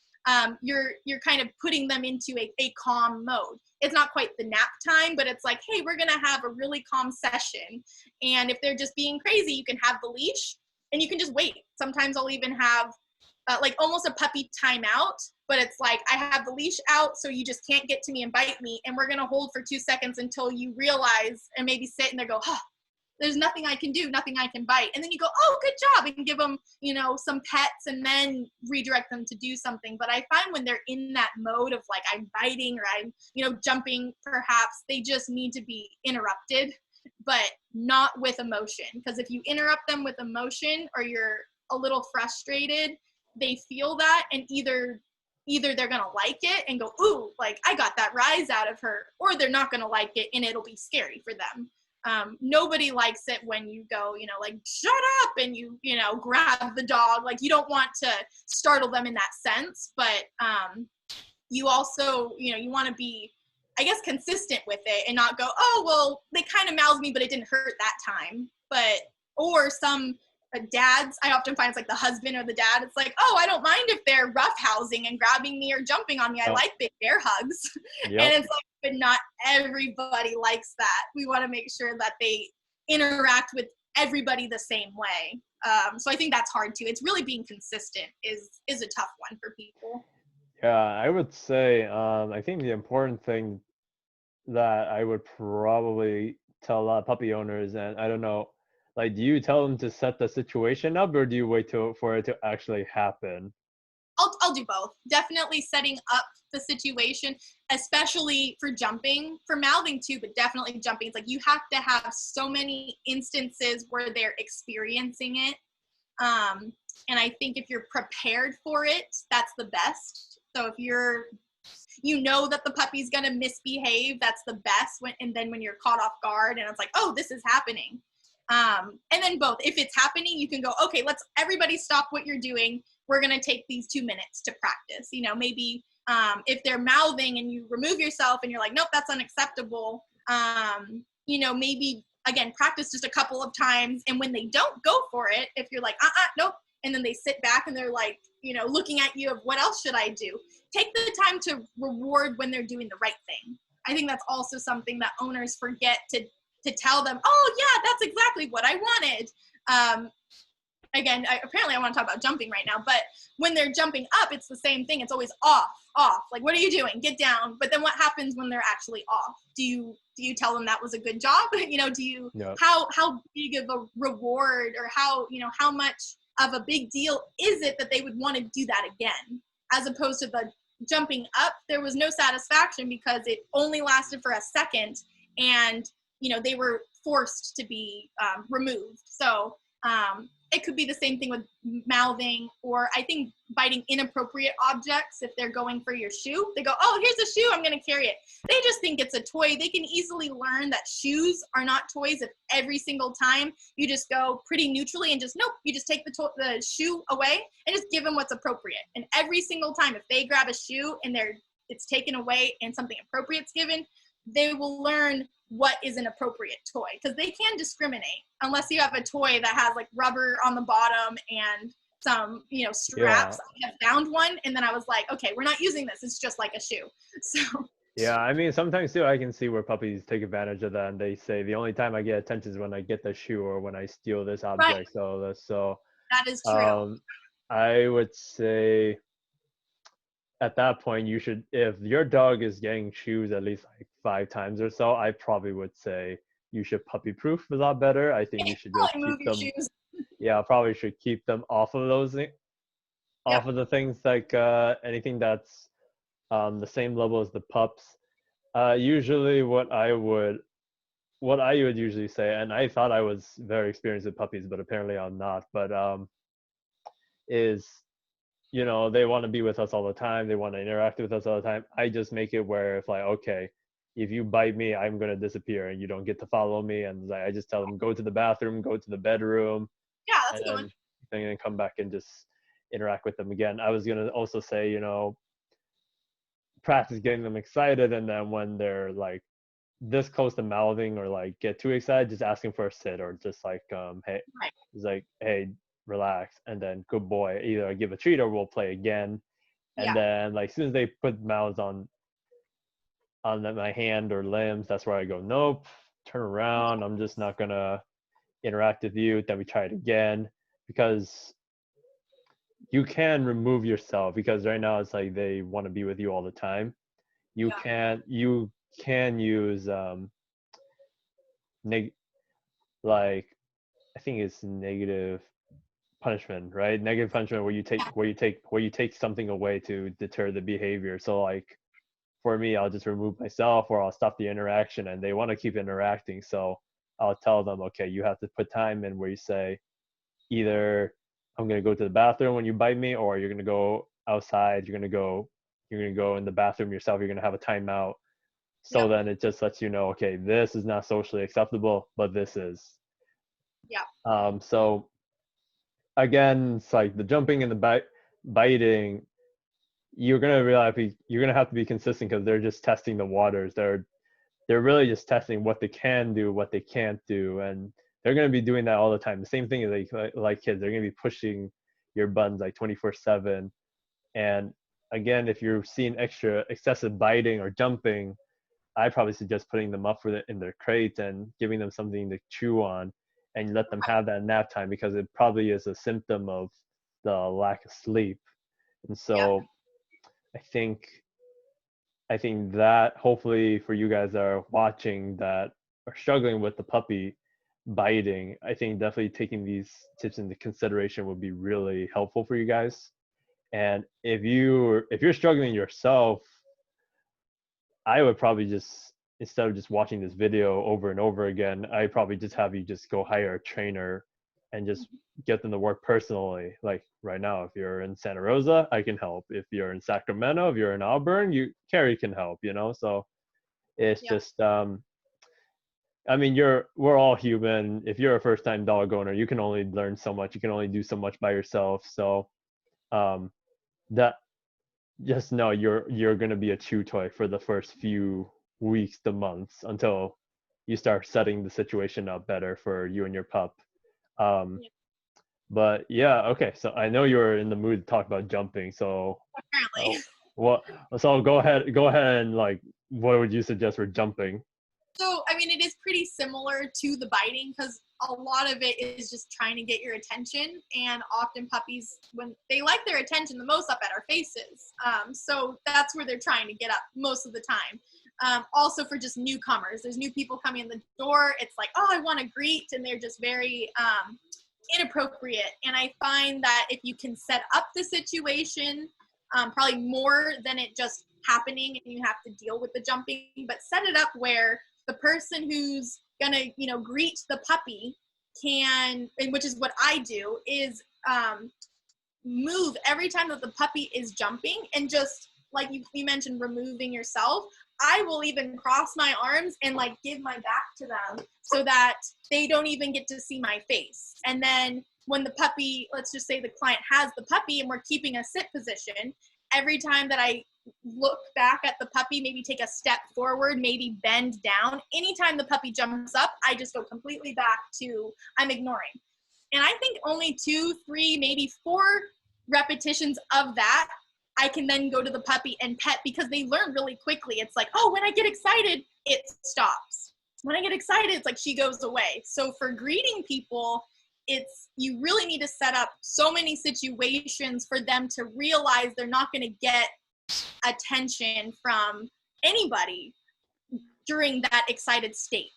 you're kind of putting them into a calm mode. It's not quite the nap time, but it's like, hey, we're going to have a really calm session. And if they're just being crazy, you can have the leash and you can just wait. Sometimes I'll even have like almost a puppy timeout, but it's like I have the leash out so you just can't get to me and bite me, and we're going to hold for 2 seconds until you realize and maybe sit and they go, oh, there's nothing I can do, nothing I can bite. And then you go, oh, good job, and give them, some pets and then redirect them to do something. But I find when they're in that mode of like I'm biting or I'm, jumping perhaps, they just need to be interrupted, but not with emotion. Because if you interrupt them with emotion or you're a little frustrated, they feel that, and either they're going to like it and go, ooh, like I got that rise out of her, or they're not going to like it and it'll be scary for them. Nobody likes it when you go, like, shut up, and you grab the dog. Like, you don't want to startle them in that sense, but you also, you want to be, I guess, consistent with it and not go, oh, well, they kind of mouthed me, but it didn't hurt that time. Or some dads, I often find it's like the husband or the dad, it's like, oh, I don't mind if they're roughhousing and grabbing me or jumping on me. I like big bear hugs. Yep. And it's like, but not everybody likes that. We want to make sure that they interact with everybody the same way. So I think that's hard too. It's really being consistent is a tough one for people. Yeah, I would say, I think the important thing that I would probably tell a lot of puppy owners, and I don't know, like, do you tell them to set the situation up, or do you wait for it to actually happen? I'll do both. Definitely setting up the situation, especially for jumping, for mouthing too, but definitely jumping. It's like you have to have so many instances where they're experiencing it. And I think if you're prepared for it, that's the best. So if you're, that the puppy's going to misbehave, that's the best. And then when you're caught off guard and it's like, oh, this is happening. And then both. If it's happening, you can go, okay, let's everybody stop what you're doing. We're going to take these 2 minutes to practice. Maybe if they're mouthing and you remove yourself and you're like, nope, that's unacceptable. Maybe, again, practice just a couple of times. And when they don't go for it, if you're like, nope, and then they sit back and they're like, looking at you of what else should I do? Take the time to reward when they're doing the right thing. I think that's also something that owners forget to tell them, oh, yeah, that's exactly what I wanted. Again, apparently I want to talk about jumping right now, but when they're jumping up, it's the same thing. It's always off. Like, what are you doing? Get down. But then what happens when they're actually off? Do you tell them that was a good job? Do you, Yep. how big of a reward, or how much of a big deal is it that they would want to do that again? As opposed to the jumping up, there was no satisfaction because it only lasted for a second, and, they were forced to be removed. So, it could be the same thing with mouthing, or I think biting inappropriate objects. If they're going for your shoe, they go, oh, here's a shoe, I'm going to carry it. They just think it's a toy. They can easily learn that shoes are not toys if every single time you just go pretty neutrally and just, nope, you just take the shoe away and just give them what's appropriate. And every single time, if they grab a shoe and it's taken away and something appropriate's given, they will learn what is an appropriate toy, because they can discriminate unless you have a toy that has like rubber on the bottom and some straps. Yeah. I have found one, and then I was like, okay, we're not using this, it's just like a shoe. So Yeah, I mean, sometimes too I can see where puppies take advantage of that, and they say the only time I get attention is when I get the shoe or when I steal this object. Right. So That is true. I would say at that point, you should, if your dog is getting shoes at least like 5 times or so, I probably would say you should puppy proof a lot better. I think you should just Move keep your them. shoes. Yeah, probably should keep them off of off Yep. of the things like anything that's the same level as the pups. Usually, what I would usually say, and I thought I was very experienced with puppies, but apparently I'm not. But is they want to be with us all the time. They want to interact with us all the time. I just make it where if like, okay, if you bite me, I'm going to disappear and you don't get to follow me. And I just tell them, go to the bathroom, go to the bedroom, Yeah, that's and a good one. then come back and just interact with them again. I was going to also say, practice getting them excited. And then when they're like this close to mouthing or like get too excited, just asking for a sit or just like, hey, Right. it's like, hey, relax, and then good boy, either give a treat or we'll play again. And Yeah. then like as soon as they put mouths on my hand or limbs, that's where I go, nope, turn around, I'm just not gonna interact with you. Then we try it again, because you can remove yourself, because right now it's like they want to be with you all the time. You Yeah. can use like I think it's negative punishment, right? Negative punishment where you take something away to deter the behavior. So like for me, I'll just remove myself or I'll stop the interaction, and they want to keep interacting. So I'll tell them, okay, you have to put time in where you say either I'm going to go to the bathroom when you bite me, or you're going to go outside. You're going to go in the bathroom yourself. You're going to have a timeout. So Yep. then it just lets you know, okay, this is not socially acceptable, but this is. Yeah. So again, it's like the jumping and the biting. You're gonna have to be consistent, because they're just testing the waters. They're really just testing what they can do, what they can't do, and they're gonna be doing that all the time. The same thing is like kids. They're gonna be pushing your buttons like 24/7. And again, if you're seeing excessive biting or jumping, I probably suggest putting them up in their crate and giving them something to chew on, and let them have that nap time, because it probably is a symptom of the lack of sleep. And Yep. so I think that hopefully for you guys that are watching that are struggling with the puppy biting, I think definitely taking these tips into consideration would be really helpful for you guys. And if you're struggling yourself, I would probably just, instead of just watching this video over and over again, I probably just have you just go hire a trainer and just get them to work personally. Like right now, if you're in Santa Rosa, I can help. If you're in Sacramento, if you're in Auburn, Carrie can help, So it's Yep. just, I mean, we're all human. If you're a first time dog owner, you can only learn so much. You can only do so much by yourself. So, that, just know you're going to be a chew toy for the first few weeks to months, until you start setting the situation up better for you and your pup. Yeah. But yeah, okay, so I know you're in the mood to talk about jumping, so Apparently. what so go ahead and like, what would you suggest for jumping? So, I mean, it is pretty similar to the biting because a lot of it is just trying to get your attention. And often puppies, when they like their attention the most, up at our faces. So that's where they're trying to get up most of the time. Also for just newcomers, there's new people coming in the door. It's like, oh, I want to greet. And they're just very inappropriate. And I find that if you can set up the situation, probably more than it just happening and you have to deal with the jumping, but set it up where the person who's gonna, greet the puppy can, and which is what I do, is move every time that the puppy is jumping, and just like you mentioned, removing yourself. I will even cross my arms and like give my back to them so that they don't even get to see my face. And then when the puppy, let's just say the client has the puppy and we're keeping a sit position, every time that I look back at the puppy, maybe take a step forward, maybe bend down. Anytime the puppy jumps up, I just go completely back to I'm ignoring. And I think only 2, 3, maybe 4 repetitions of that, I can then go to the puppy and pet, because they learn really quickly. It's like, oh, when I get excited, it stops. When I get excited, it's like she goes away. So for greeting people, you really need to set up so many situations for them to realize they're not going to get attention from anybody during that excited state.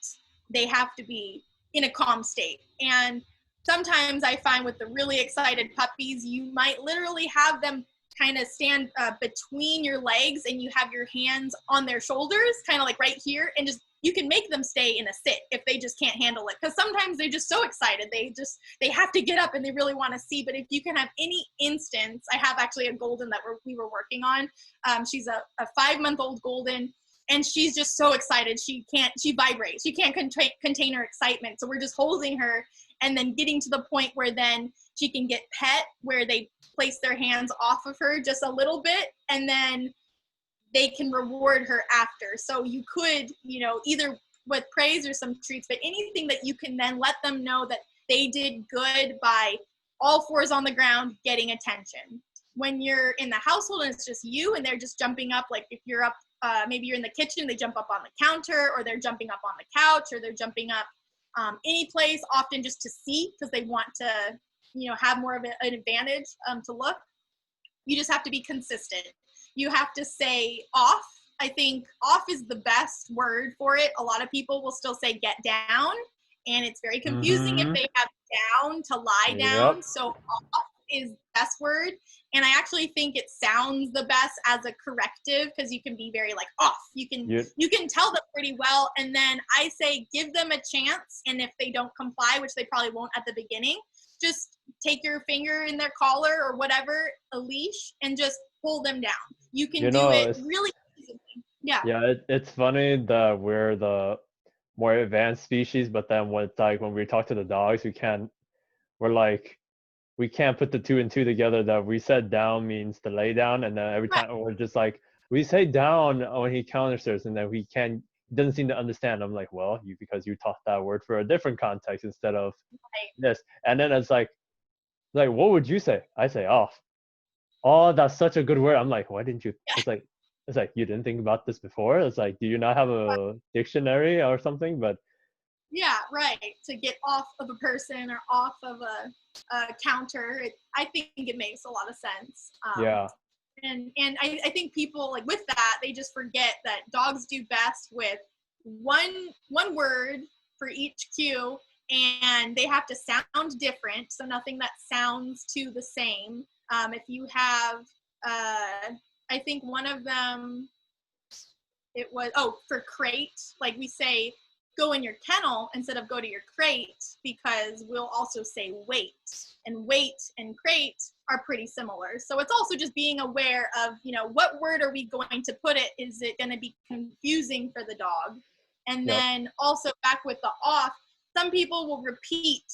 They have to be in a calm state. And sometimes I find with the really excited puppies, you might literally have them kind of stand between your legs and you have your hands on their shoulders, kind of like right here, and just you can make them stay in a sit if they just can't handle it, because sometimes they're just so excited they have to get up and they really want to see. But if you can have any instance, I have actually a golden that we were working on. She's a 5-month-old golden, and she's just so excited. She vibrates. She can't contain her excitement. So we're just holding her and then getting to the point where then she can get pet, where they place their hands off of her just a little bit, and then they can reward her after. So you could, either with praise or some treats, but anything that you can then let them know that they did good by all fours on the ground getting attention. When you're in the household and it's just you and they're just jumping up, like if you're up, maybe you're in the kitchen, they jump up on the counter, or they're jumping up on the couch, or they're jumping up any place, often just to see because they want to, have more of an advantage to look. You just have to be consistent. You have to say off. I think off is the best word for it. A lot of people will still say get down, and it's very confusing if they have down to lie down. Yep. So off is the best word. And I actually think it sounds the best as a corrective, because you can be very like off. You can tell them pretty well. And then I say give them a chance. And if they don't comply, which they probably won't at the beginning, just take your finger in their collar or whatever, a leash, and just pull them down. You can do it really easily. Yeah. Yeah, it's funny that we're the more advanced species, but then when we talk to the dogs, we can't put the 2 and 2 together, that we said down means to lay down, and then every time we're just like, we say down when he counters us, and then he doesn't seem to understand. I'm like, well, because you taught that word for a different context instead of this. And then it's like, what would you say? I say off. Oh, that's such a good word. I'm like, why didn't you? It's like you didn't think about this before. It's like, do you not have a dictionary or something? But yeah, right. To get off of a person or off of a counter, I think it makes a lot of sense. Yeah. And I think people, like with that, they just forget that dogs do best with one word for each cue, and they have to sound different. So nothing that sounds to the same. If you have, I think one of them, it was, for crate, like we say, go in your kennel instead of go to your crate, because we'll also say wait, and wait and crate are pretty similar. So it's also just being aware of, what word are we going to put it? Is it going to be confusing for the dog? And then also back with the off, some people will repeat,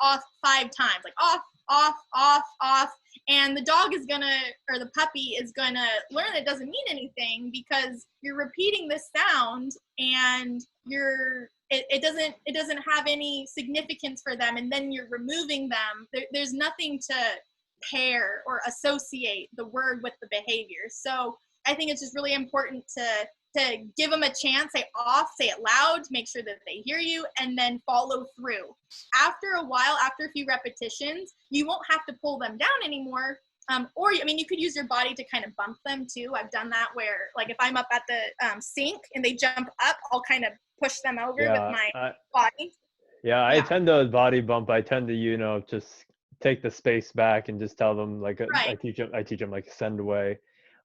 off 5 times, like off, off, off, off. And the dog is or the puppy is gonna learn it doesn't mean anything, because you're repeating this sound and it doesn't have any significance for them, and then you're removing them. There's nothing to pair or associate the word with the behavior. So I think it's just really important to to give them a chance, say off, say it loud, make sure that they hear you, and then follow through. After a while, after a few repetitions, you won't have to pull them down anymore. Or, I mean, you could use your body to kind of bump them too. I've done that where, like, if I'm up at the sink and they jump up, I'll kind of push them over with my body. I tend to body bump. I tend to, just take the space back and just tell them, like, I teach them like send away.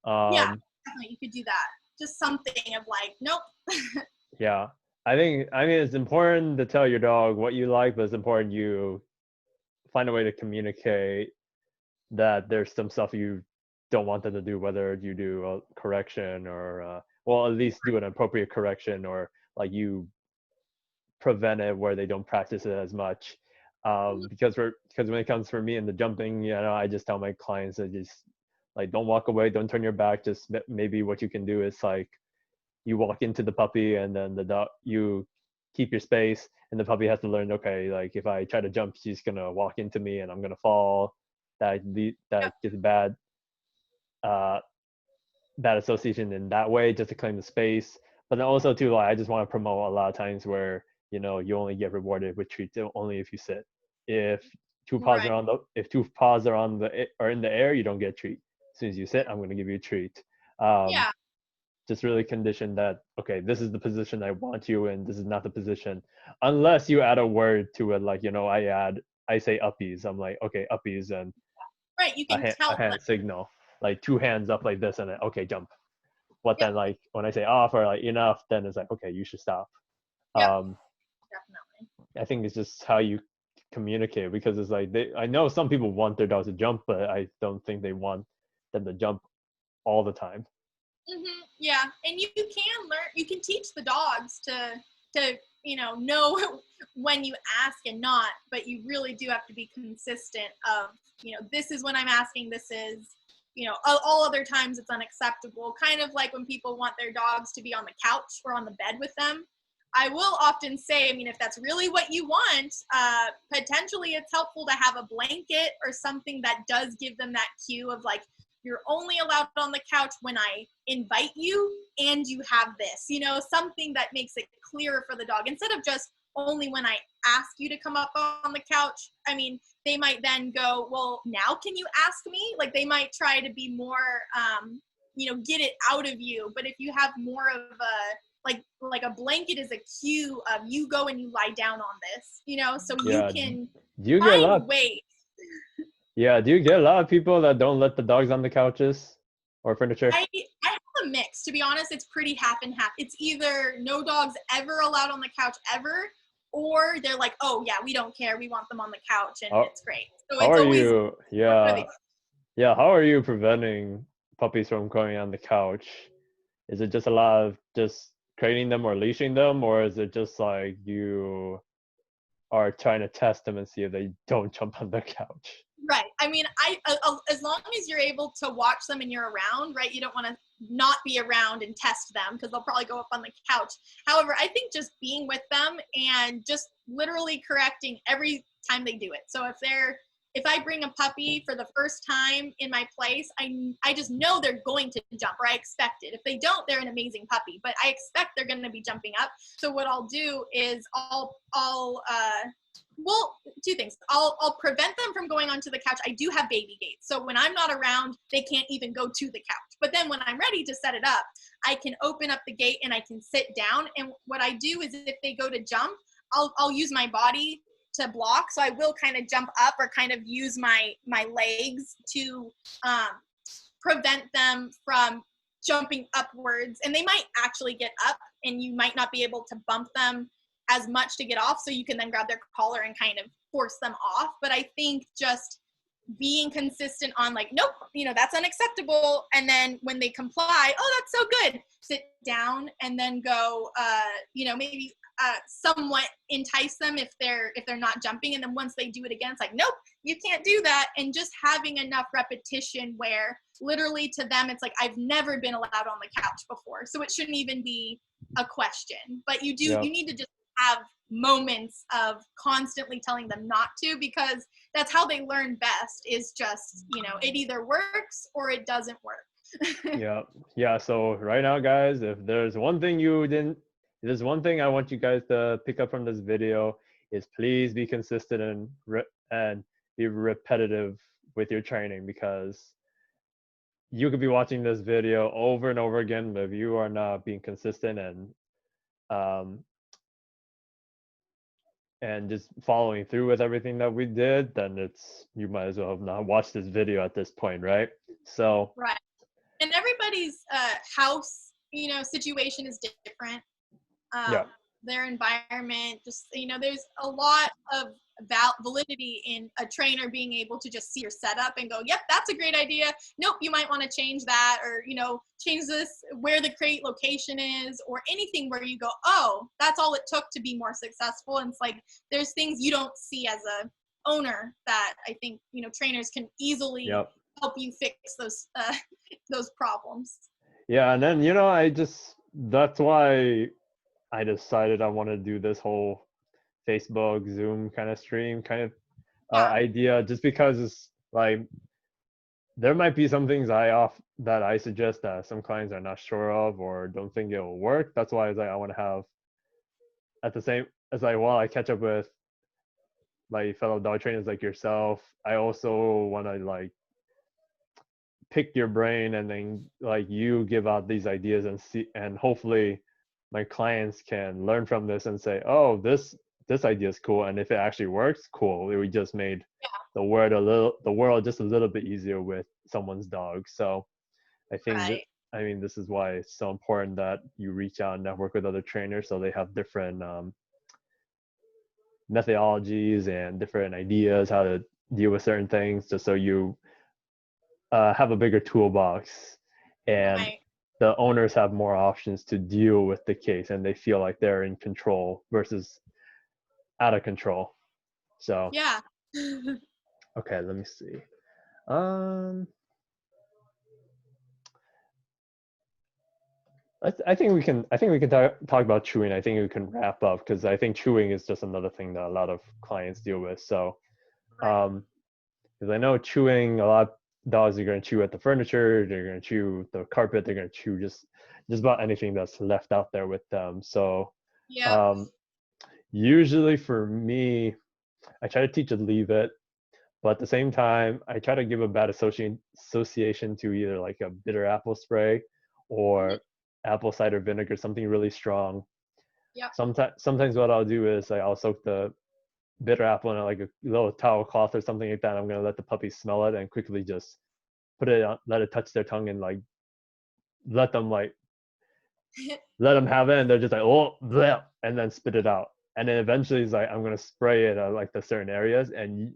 Yeah, definitely. You could do that. Just something of like, nope. Yeah. I mean, it's important to tell your dog what you like, but it's important you find a way to communicate that there's some stuff you don't want them to do, whether you do a correction or, well, at least do an appropriate correction, or like you prevent it where they don't practice it as much. Because when it comes for me in the jumping, I just tell my clients that just like, don't walk away, don't turn your back. Just maybe what you can do is like, you walk into the puppy and then the dog, you keep your space, and the puppy has to learn, okay, like if I try to jump, she's gonna walk into me and I'm gonna fall. That gets bad association in that way, just to claim the space. But then also too, like, I just want to promote a lot of times where you only get rewarded with treats only if you sit. If two paws are on the or in the air, you don't get a treat. As soon as you sit, I'm going to give you a treat. Just really condition that, okay, this is the position I want you in, this is not the position, unless you add a word to it, like, I say uppies, I'm like, okay, uppies, and you can tell a hand signal, like 2 hands up like this, and then, okay, jump. But then, like, when I say off or like enough, then it's like, okay, you should stop. Definitely. I think it's just how you communicate, because it's like, I know some people want their dogs to jump, but I don't think they want them to jump all the time. Yeah, and you can learn, you can teach the dogs to know when you ask and not, but you really do have to be consistent of, this is when I'm asking, this is, all other times it's unacceptable. Kind of like when people want their dogs to be on the couch or on the bed with them. I will often say, if that's really what you want, potentially it's helpful to have a blanket or something that does give them that cue of like, you're only allowed on the couch when I invite you, and you have this, something that makes it clearer for the dog, instead of just only when I ask you to come up on the couch. They might then go, well, now can you ask me? Like, they might try to be more, get it out of you. But if you have more of a, like a blanket is a cue of, you go and you lie down on this, so you can find ways. Yeah, do you get a lot of people that don't let the dogs on the couches or furniture? I have a mix, to be honest. It's pretty half and half. It's either no dogs ever allowed on the couch ever, or they're like, oh yeah, we don't care, we want them on the couch, and it's great. So how are you preventing puppies from going on the couch? Is it just a lot of just training them or leashing them, or is it just like you are trying to test them and see if they don't jump on the couch? Right. As long as you're able to watch them and you're around, right? You don't want to not be around and test them, because they'll probably go up on the couch. However, I think just being with them and just literally correcting every time they do it. So if I bring a puppy for the first time in my place, I just know they're going to jump, or I expect it. If they don't, they're an amazing puppy, but I expect they're going to be jumping up. So what I'll do is well, 2 things. I'll prevent them from going onto the couch. I do have baby gates. So when I'm not around, they can't even go to the couch. But then when I'm ready to set it up, I can open up the gate and I can sit down. And what I do is, if they go to jump, I'll use my body to block. So I will kind of jump up, or kind of use my legs to prevent them from jumping upwards. And they might actually get up, and you might not be able to bump them as much to get off, so you can then grab their collar and kind of force them off. But I think just being consistent on like, nope, that's unacceptable, and then when they comply, oh, that's so good, sit down, and then go maybe somewhat entice them if they're not jumping, and then once they do it again, it's like, nope, you can't do that. And just having enough repetition where literally to them it's like, I've never been allowed on the couch before, so it shouldn't even be a question. But you need to just have moments of constantly telling them not to, because that's how they learn best, is just, it either works or it doesn't work. Yeah. Yeah. So right now, guys, if there's one thing there's one thing I want you guys to pick up from this video is please be consistent and be repetitive with your training, because you could be watching this video over and over again, but if you are not being consistent um, and just following through with everything that we did, then you might as well have not watched this video at this point, right? So Right. And everybody's house, situation is different. yeah, Their environment, just, there's a lot of validity in a trainer being able to just see your setup and go, yep, that's a great idea. Nope, you might want to change that, or, change this where the crate location is, or anything where you go, oh, that's all it took to be more successful. And it's like, there's things you don't see as a owner that I think, trainers can easily yep. help you fix those problems. Yeah, and then that's why I decided I want to do this whole Facebook Zoom kind of stream kind of Yeah. idea, just because it's like there might be some things that I suggest that some clients are not sure of or don't think it will work. That's why it's like I want to have at the same as like while I catch up with like fellow dog trainers like yourself, I also want to like pick your brain and then like you give out these ideas and see, and hopefully my clients can learn from this and say, oh, this idea is cool, and if it actually works, cool, we just made the world just a little bit easier with someone's dog. So I think that, Right. I mean, this is why it's so important that you reach out and network with other trainers so they have different methodologies and different ideas how to deal with certain things, just so you have a bigger toolbox and Right. the owners have more options to deal with the case and they feel like they're in control versus out of control. So Yeah. okay, let me see. um I think we can talk about chewing. I think we can wrap up because I think chewing is just another thing that a lot of clients deal with. So Right. because I know chewing, a lot of dogs are going to chew at the furniture, they're going to chew the carpet, they're going to chew just about anything that's left out there with them. So Yep. um, usually for me, I try to teach it leave it, but at the same time, I try to give a bad association to either like a bitter apple spray Mhm. or apple cider vinegar, something really strong. Yep. Sometimes what I'll do is I'll soak the bitter apple in like a little towel cloth or something like that. I'm gonna let the puppy smell it and quickly just put it on, let it touch their tongue and like let them like let them have it, and they're just like oh bleh, and then spit it out. And then eventually it's like I'm gonna spray it at like the certain areas, and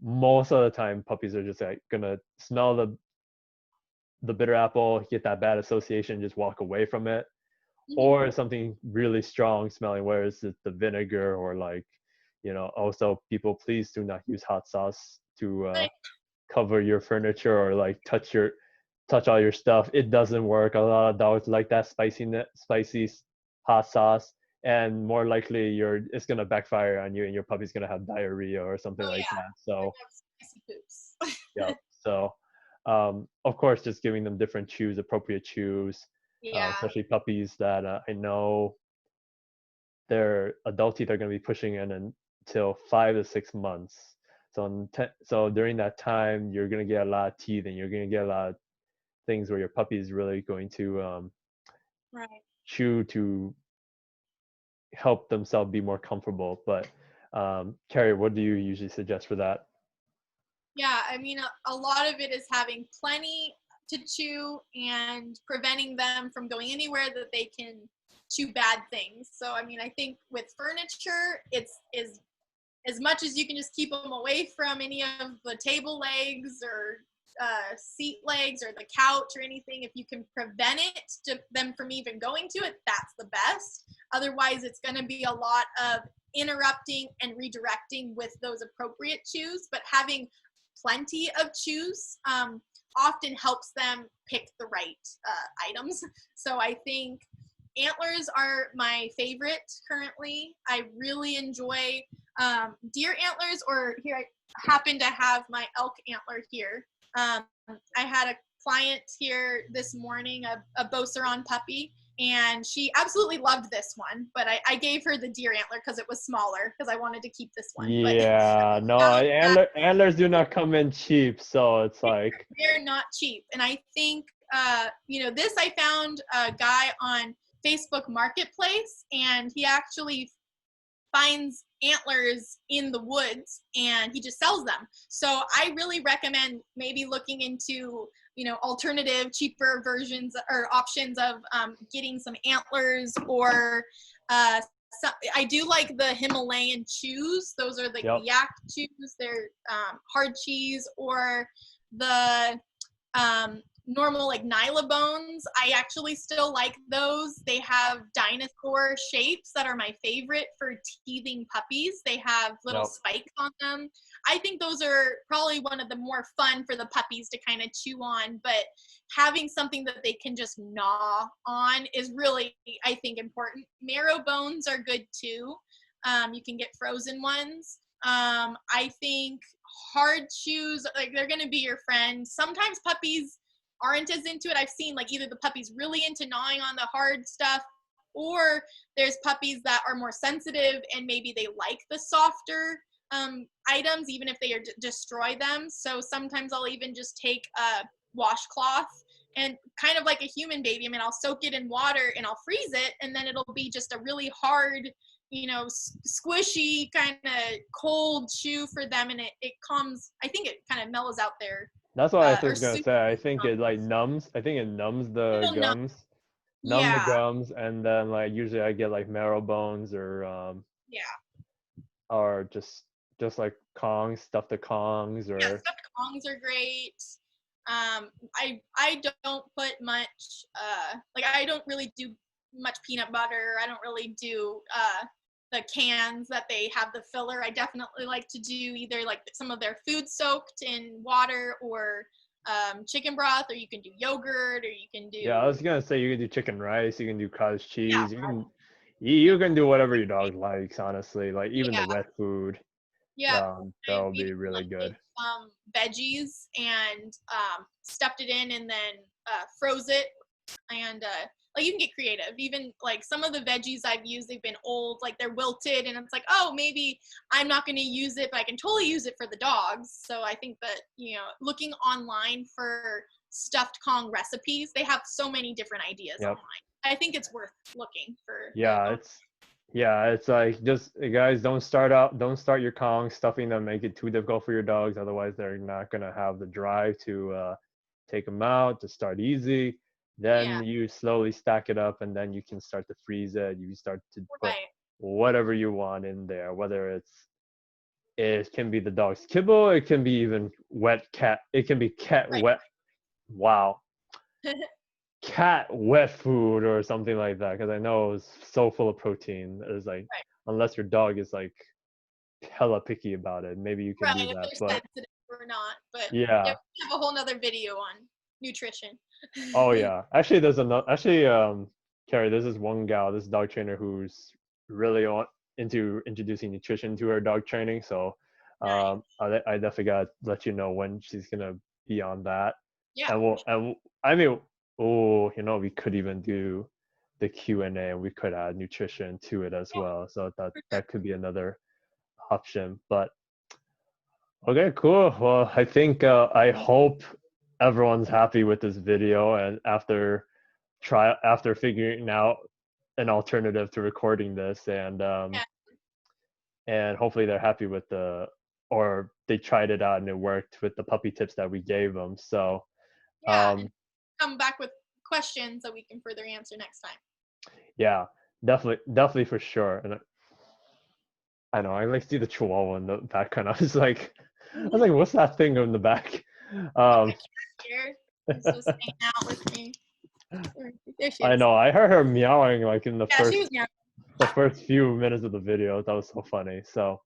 most of the time puppies are just like gonna smell the bitter apple, get that bad association, just walk away from it, Mhm. or something really strong smelling, where it's the vinegar or like also people please do not use hot sauce to Right. cover your furniture or like touch all your stuff. It doesn't work. A lot of dogs like that spicy hot sauce, and more likely it's gonna backfire on you, and your puppy's gonna have diarrhea or something Oh like yeah. that. They So have spicy poops. yeah. So of course, just giving them different chews, appropriate chews, Yeah. especially puppies that I know their adult teeth are going to be pushing in until 5 to 6 months. So during that time, you're going to get a lot of teeth, and you're going to get a lot of things where your puppy is really going to Right. chew to help themselves be more comfortable. But Carrie, what do you usually suggest for that? Yeah. I mean, a lot of it is having plenty to chew and preventing them from going anywhere that they can chew bad things. So, I mean, I think with furniture, it's is as much as you can just keep them away from any of the table legs or seat legs or the couch or anything. If you can prevent them from even going to it, that's the best. Otherwise, it's going to be a lot of interrupting and redirecting with those appropriate chews. But having plenty of chews often helps them pick the right items. So I think antlers are my favorite currently. I really enjoy deer antlers, or here I happen to have my elk antler here. I had client here this morning, a Beauceron puppy, and she absolutely loved this one, but I gave her the deer antler because it was smaller because I wanted to keep this one. But Yeah, no, antlers do not come in cheap, so it's like they're not cheap. And I think, this I found a guy on Facebook Marketplace, and he actually finds antlers in the woods and he just sells them. So I really recommend maybe looking into, alternative, cheaper versions or options of getting some antlers, or I do like the Himalayan chews. Those are like the yak chews. They're hard cheese, or the normal like Nyla bones. I actually still like those. They have dinosaur shapes that are my favorite for teething puppies. They have little spikes on them. I think those are probably one of the more fun for the puppies to kind of chew on, but having something that they can just gnaw on is really, I think, important. Marrow bones are good too. You can get frozen ones. I think hard chews, like, they're going to be your friend. Sometimes puppies aren't as into it. I've seen like either the puppy's really into gnawing on the hard stuff, or there's puppies that are more sensitive and maybe they like the softer items, even if they destroy them. So sometimes I'll even just take a washcloth and kind of like a human baby. I mean, I'll soak it in water and I'll freeze it, and then it'll be just a really hard, squishy kind of cold chew for them, and it calms. I think it kind of mellows out their that's what I was gonna say. I think it like numbs. I think it numbs the gums, numb the Yeah. gums, and then like usually I get like marrow bones or just like Kongs, stuffed Kongs, or stuffed Kongs are great. I don't put much like I don't really do much peanut butter. I don't really do the cans that they have the filler. I definitely like to do either like some of their food soaked in water, or chicken broth, or you can do yogurt, or you can do. I was gonna say you can do chicken rice, you can do cottage cheese, you can do whatever your dog likes, honestly. Like even the wet food. That'll be really good. Veggies and stuffed it in, and then froze it, and like you can get creative. Even like some of the veggies I've used, they've been old, like they're wilted, and it's like, oh, maybe I'm not going to use it, but I can totally use it for the dogs. So I think that, looking online for stuffed Kong recipes, they have so many different ideas online. I think it's worth looking for. It's like, just guys, don't start your Kong stuffing them, make it too difficult for your dogs. Otherwise, they're not gonna have the drive to take them out. To start easy, then you slowly stack it up, and then you can start to freeze it. You start to put whatever you want in there, whether it can be the dog's kibble, it can be even wet cat. It can be cat wet. Wow. Cat wet food or something like that, because I know it's so full of protein. It's like, unless your dog is like hella picky about it, maybe you can do that. If they're sensitive or not, but we have a whole nother video on nutrition. Actually, Carrie, there's this one gal, this dog trainer, who's really into introducing nutrition to her dog training. So I definitely gotta let you know when she's gonna be on that. We could even do the Q&A, and we could add nutrition to it as well. So that could be another option. But okay, cool. Well, I think I hope everyone's happy with this video, and after figuring out an alternative to recording this, and hopefully they're happy with or they tried it out and it worked with the puppy tips that we gave them. So come back with questions that we can further answer next time. Yeah, definitely for sure. And I know I like see the chihuahua in the background. I was like, what's that thing in the back? It's just hanging out with me. I know. I heard her meowing like in the first few minutes of the video. That was so funny. So,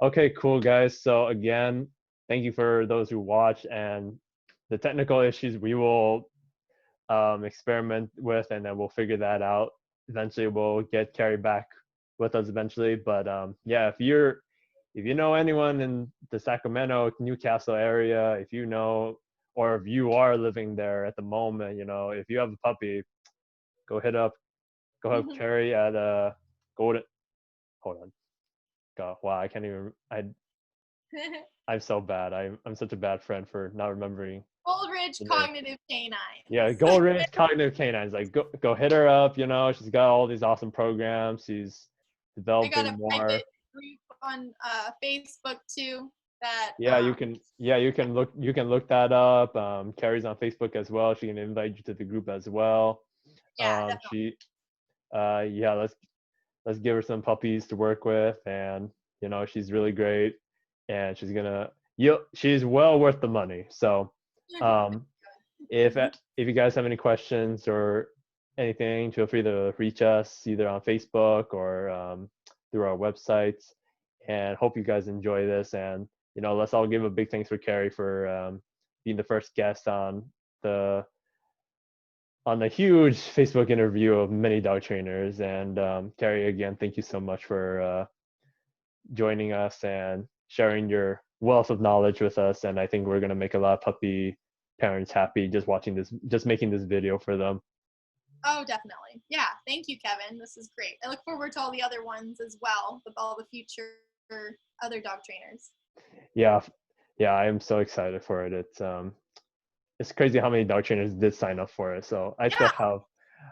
okay, cool, guys. So again, thank you for those who watch, and the technical issues we will experiment with, and then we'll figure that out. Eventually, we'll get Carrie back with us eventually. But if you know anyone in the Sacramento, Newcastle area, if you know or if you are living there at the moment, you know, if you have a puppy, go hit up Carrie at Golden. Hold on. God, wow, I can't even. I'm so bad. I'm such a bad friend for not remembering Gold Ridge the name. Cognitive Yeah, Canines. Gold Ridge Cognitive Canines. Like, go hit her up. You know, she's got all these awesome programs. She's I got developing a more. private group on Facebook too. That Yeah, you can. Yeah, you can look. You can look that up. Carrie's on Facebook as well. She can invite you to the group as well. yeah, definitely. She. Yeah. Let's give her some puppies to work with, and you know, she's really great, and she's gonna. She's well worth the money. So, um, if you guys have any questions or anything, feel free to reach us either on Facebook or through our websites. And hope you guys enjoy this. And you know, let's all give a big thanks for Carrie for being the first guest the on the huge Facebook interview of many dog trainers. And Carrie, again, thank you so much for joining us and sharing your wealth of knowledge with us. And I think we're gonna make a lot of puppy parents happy just making this video for them. Oh, definitely. Yeah. Thank you, Kevin. This is great. I look forward to all the other ones as well, with all the future other dog trainers. Yeah, yeah, I am so excited for it. It's crazy how many dog trainers did sign up for it. So Yeah, I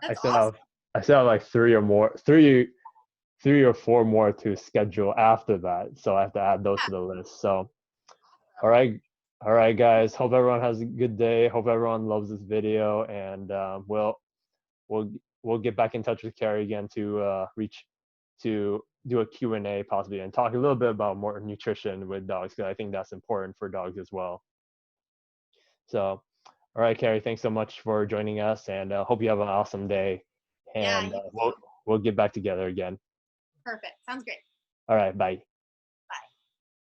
that's still awesome. have like three or four more to schedule after that. So I have to add those Yeah, to the list. So all awesome. right, all right, guys. Hope everyone has a good day. Hope everyone loves this video, and we'll we'll get back in touch with Carrie again to do a Q&A possibly and talk a little bit about more nutrition with dogs because I think that's important for dogs as well. So, all right, Carrie, thanks so much for joining us, and hope you have an awesome day. Yeah, And you we'll get back together again. perfect. Sounds great. All right, bye.